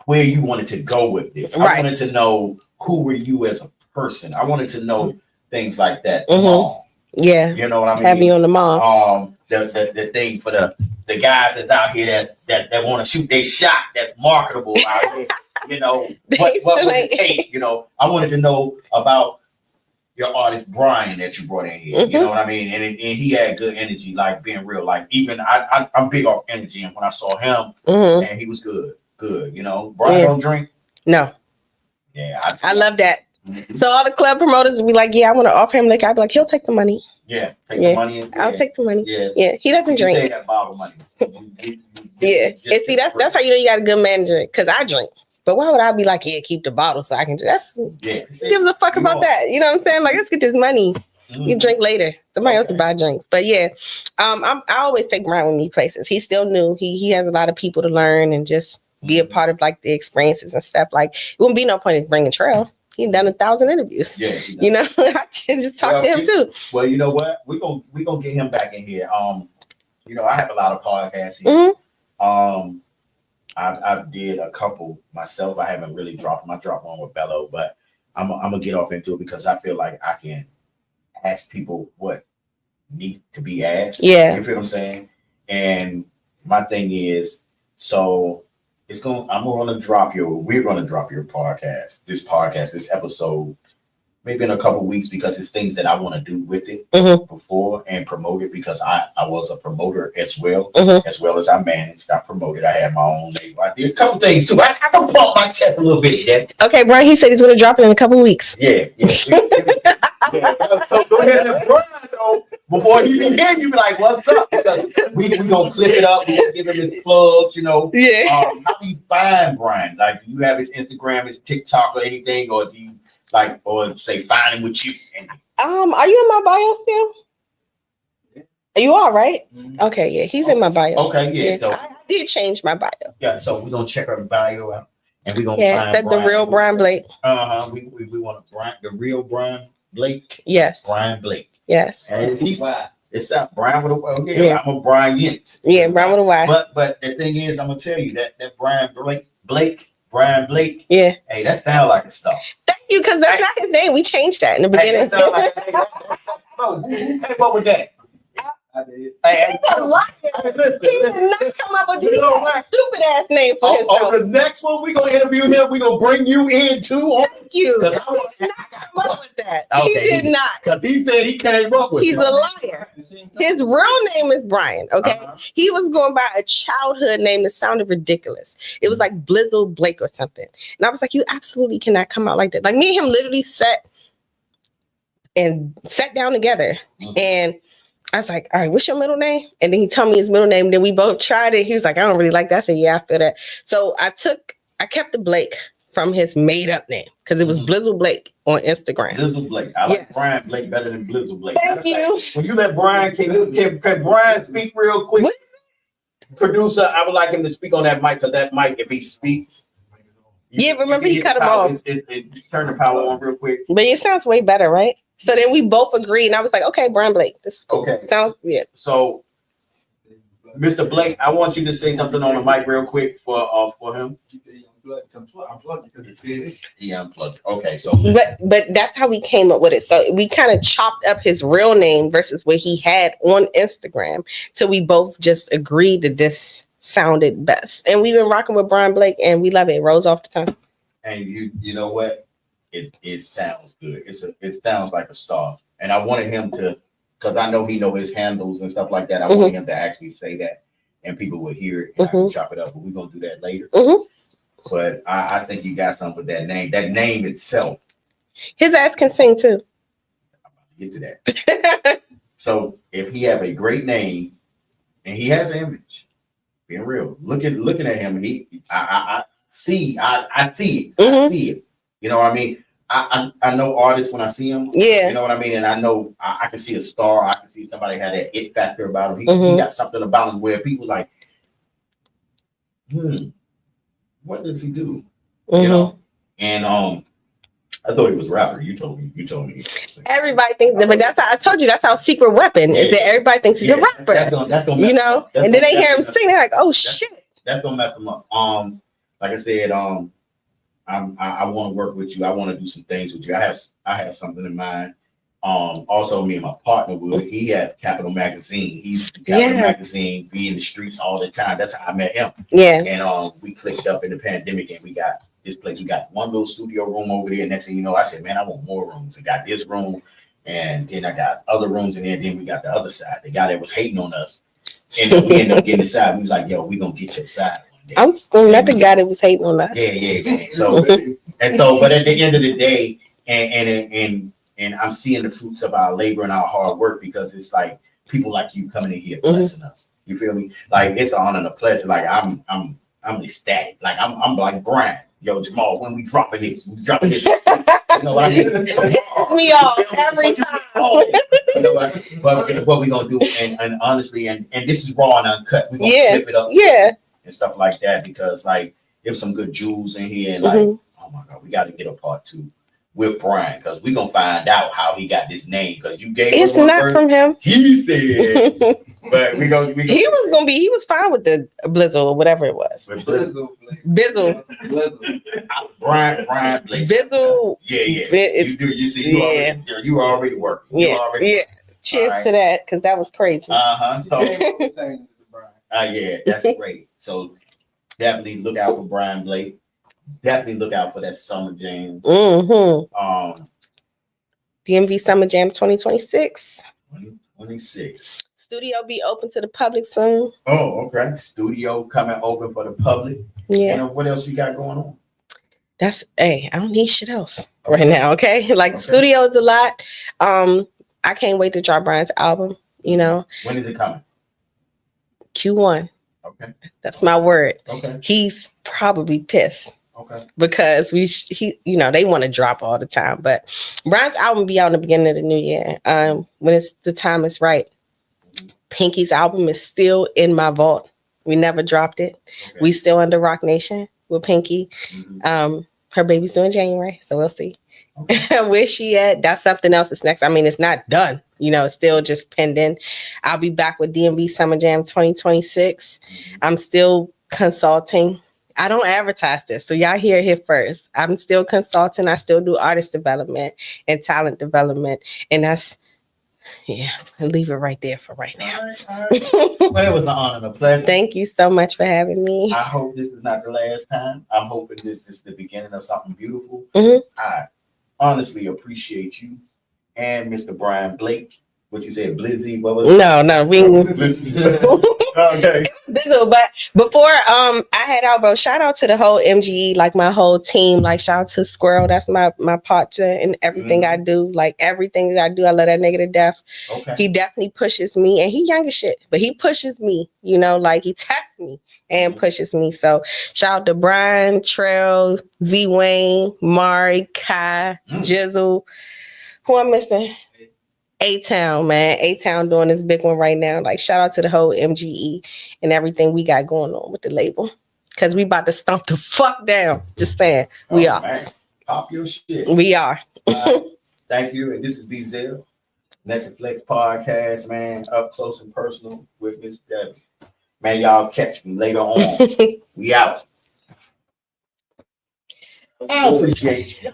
where you wanted to go with this. I wanted to know who were you as a person. I wanted to know things like that. Mom. Yeah. You know what I mean? Have you on the mom. The thing for the guys that's out here that want to shoot their shot that's marketable out here. You know, what would it take? You know, I wanted to know about your artist Brian that you brought in here. You know what I mean? And he had good energy, like being real. Like even I'm big off energy, and when I saw him, man, he was good. You know, Brian don't drink. No. Yeah, I love that. So all the club promoters will be like, yeah, I want to offer him liquor. I'd be like, he'll take the money. Yeah, take the money. I'll take the money. Yeah, he doesn't drink. Take that bottle money. And see, that's how you know you got a good manager. Because I drink. But why would I be like, yeah, keep the bottle so I can do that? Who gives a fuck about that? You know what I'm saying? Like, let's get this money. You drink later. Somebody else to buy drinks. But yeah, I always take Brian with me places. He's still new. He has a lot of people to learn and just be a part of like the experiences and stuff. Like, it wouldn't be no point in bringing Trail. He's done 1,000 interviews. Yeah, you know, I should just talk to him too. Well, you know what? We gonna get him back in here. You know, I have a lot of podcasts here. I did a couple myself. I haven't really dropped them. I dropped one with Bello, but I'm gonna get off into it because I feel like I can ask people what need to be asked. Yeah, you feel what I'm saying? And my thing is, so we're gonna drop your podcast, this episode, maybe in a couple weeks because it's things that I want to do with it before and promote it because I was a promoter as well as I managed. I promoted. I had my own label. I did a couple things too. I can bump my chest a little bit. Yeah. Okay, Brian. He said he's going to drop it in a couple weeks. Yeah. So go ahead and Brian though. Before he be here, you be like, "What's up?" Because we gonna clip it up. We gonna give him his plugs. You know. Yeah. How do you find Brian? Like, do you have his Instagram, his TikTok, or anything, or do you? Like, or say, find him with you. Are you in my bio still? Yeah. You are, right? Okay, yeah, he's in my bio. Okay, yeah. So I did change my bio. Yeah, so we're gonna check our bio out, and we're gonna find the real Brian Blake. We want the real Brian Blake. Yes. Brian Blake. Yes. And it's Brian with a Y. I'm a Brian Yentz. Yeah, Brian with a Y. But the thing is, I'm gonna tell you that Brian Blake. Yeah. Hey, that sounds like a stuff. Thank you, because that's not his name. We changed that in the beginning. Who came up with that? I did. He's a liar. He did not come up with that stupid ass name for himself. On the next one, we're gonna interview him. We're gonna bring you in too. Thank you. He did not come up with that. He did not. Because he said he came up with it. He's a liar. His real name is Brian. Okay. He was going by a childhood name that sounded ridiculous. It was like Blizzle Blake or something. And I was like, you absolutely cannot come out like that. Like, me and him literally sat down together and I was like, all right, what's your middle name? And then he told me his middle name. Then we both tried it. He was like, I don't really like that. I said, yeah, I feel that. So I kept the Blake from his made up name because it was Blizzle Blake on Instagram. Blizzle Blake. I like Brian Blake better than Blizzle Blake. Thank you. When you let Brian, can Brian speak real quick? What? Producer, I would like him to speak on that mic because that mic, if he speaks. Remember he cut him off. Turn the power on real quick. But it sounds way better, right? So then we both agreed, and I was like, okay, Brian Blake. This is cool. Okay. Sounds good. So, Mr. Blake, I want you to say something on the mic real quick for him. Unplugged because it's big. Yeah, unplugged. Okay, so but that's how we came up with it. So we kind of chopped up his real name versus what he had on Instagram till we both just agreed that this sounded best. And we've been rocking with Brian Blake, and we love it. It rolls off the tongue. And you know what? It sounds good. It sounds like a star. And I wanted him to, because I know he know his handles and stuff like that. I wanted him to actually say that, and people would hear it and I can chop it up. But we're gonna do that later. But I think you got something with that name. That name itself. His ass can sing too. I'm about to get to that. So if he have a great name and he has an image, being real, looking at him, I see it. I see it. You know what I mean? I know artists when I see them. Yeah. You know what I mean? And I know I can see a star. I can see somebody had that it factor about him. He got something about him where people like, what does he do? You know? And I thought he was a rapper. You told me. Everybody thinks that, but that's how I told you. That's our secret weapon is that everybody thinks he's a rapper. That's gonna you know. And then they hear him sing, they're like, "Oh shit!" That's gonna mess them up. Like I said, I want to work with you. I want to do some things with you. I have something in mind. Also, me and my partner Will. He had Capital Magazine. He's Capital Magazine. Be in the streets all the time. That's how I met him. Yeah. And we clicked up in the pandemic, and we got this place. We got one little studio room over there. Next thing you know, I said, man, I want more rooms. I got this room, and then I got other rooms in there. Then we got the other side. The guy that was hating on us, and we ended up getting the side. We was like, yo, we gonna get your side one day. I'm not the guy that was hating on us. Yeah, man. So but at the end of the day, and I'm seeing the fruits of our labor and our hard work, because it's like people like you coming in here blessing us. You feel me? Like, it's an honor and a pleasure. Like, I'm ecstatic. Like, I'm like Brian. Yo, Jamal, when we dropping this, You know what I mean? Me off every time. You know what we gonna do? And honestly, and this is raw and uncut. We gonna flip it up, and stuff like that, because like there's some good jewels in here, and like, oh my God, we got to get a part 2 with Brian, because we gonna find out how he got this name, because you gave it's not first. From him. He said, but he was fine with the Blizzle or whatever it was. Bizzle. Brian Blake. Bizzle. Yeah. You do. You see, you were already working. Yeah. Cheers to that, because that was crazy. So, yeah, that's great. So definitely look out for Brian Blake. Definitely look out for that Summer Jam. DMV Summer Jam 2026. 2026. Studio be open to the public soon. Oh, okay. Studio coming open for the public. Yeah. And what else you got going on? I don't need shit else right now. Okay. Like, the studio is a lot. I can't wait to drop Brian's album. You know. When is it coming? Q1. Okay. That's my word. Okay. He's probably pissed. Okay. Because they want to drop all the time, but Brian's album be out in the beginning of the new year. When the time is right. Pinky's album is still in my vault. We never dropped it. Okay. We still under Rock Nation with Pinky. Her baby's due in January, so we'll see. Okay. Where she at? That's something else that's next. I mean, it's not done. It's still just pending. I'll be back with DMV Summer Jam 2026. I'm still consulting. I don't advertise this, so y'all hear it here first. I'm still consulting. I still do artist development and talent development, and that's I'll leave it right there for right now. All right. Well, it was an honor and a pleasure. Thank you so much for having me. I hope this is not the last time. I'm hoping this is the beginning of something beautiful. I honestly appreciate you and Mr. Brian Blake. What you said, Blizzy? What was it? No, we. Okay. But before I head out, bro, shout out to the whole MGE, like my whole team. Like, shout out to Squirrel, that's my partner in everything I do. Like, everything that I do, I love that nigga to death. Okay. He definitely pushes me, and he young as shit, but he pushes me. Like, he tests me and pushes me. So shout out to Brian, Trail, Z Wayne, Mari, Kai, Jizzle. Who I'm missing? A-Town, man. A-Town doing this big one right now. Like, shout out to the whole MGE and everything we got going on with the label. Because we about to stomp the fuck down. Just saying. We are. Man. Pop your shit. We are. Thank you. And this is BZell. Next2Flex Podcast, man. Up close and personal with Miss Debbie. Man, y'all catch me later on. We out. I appreciate you.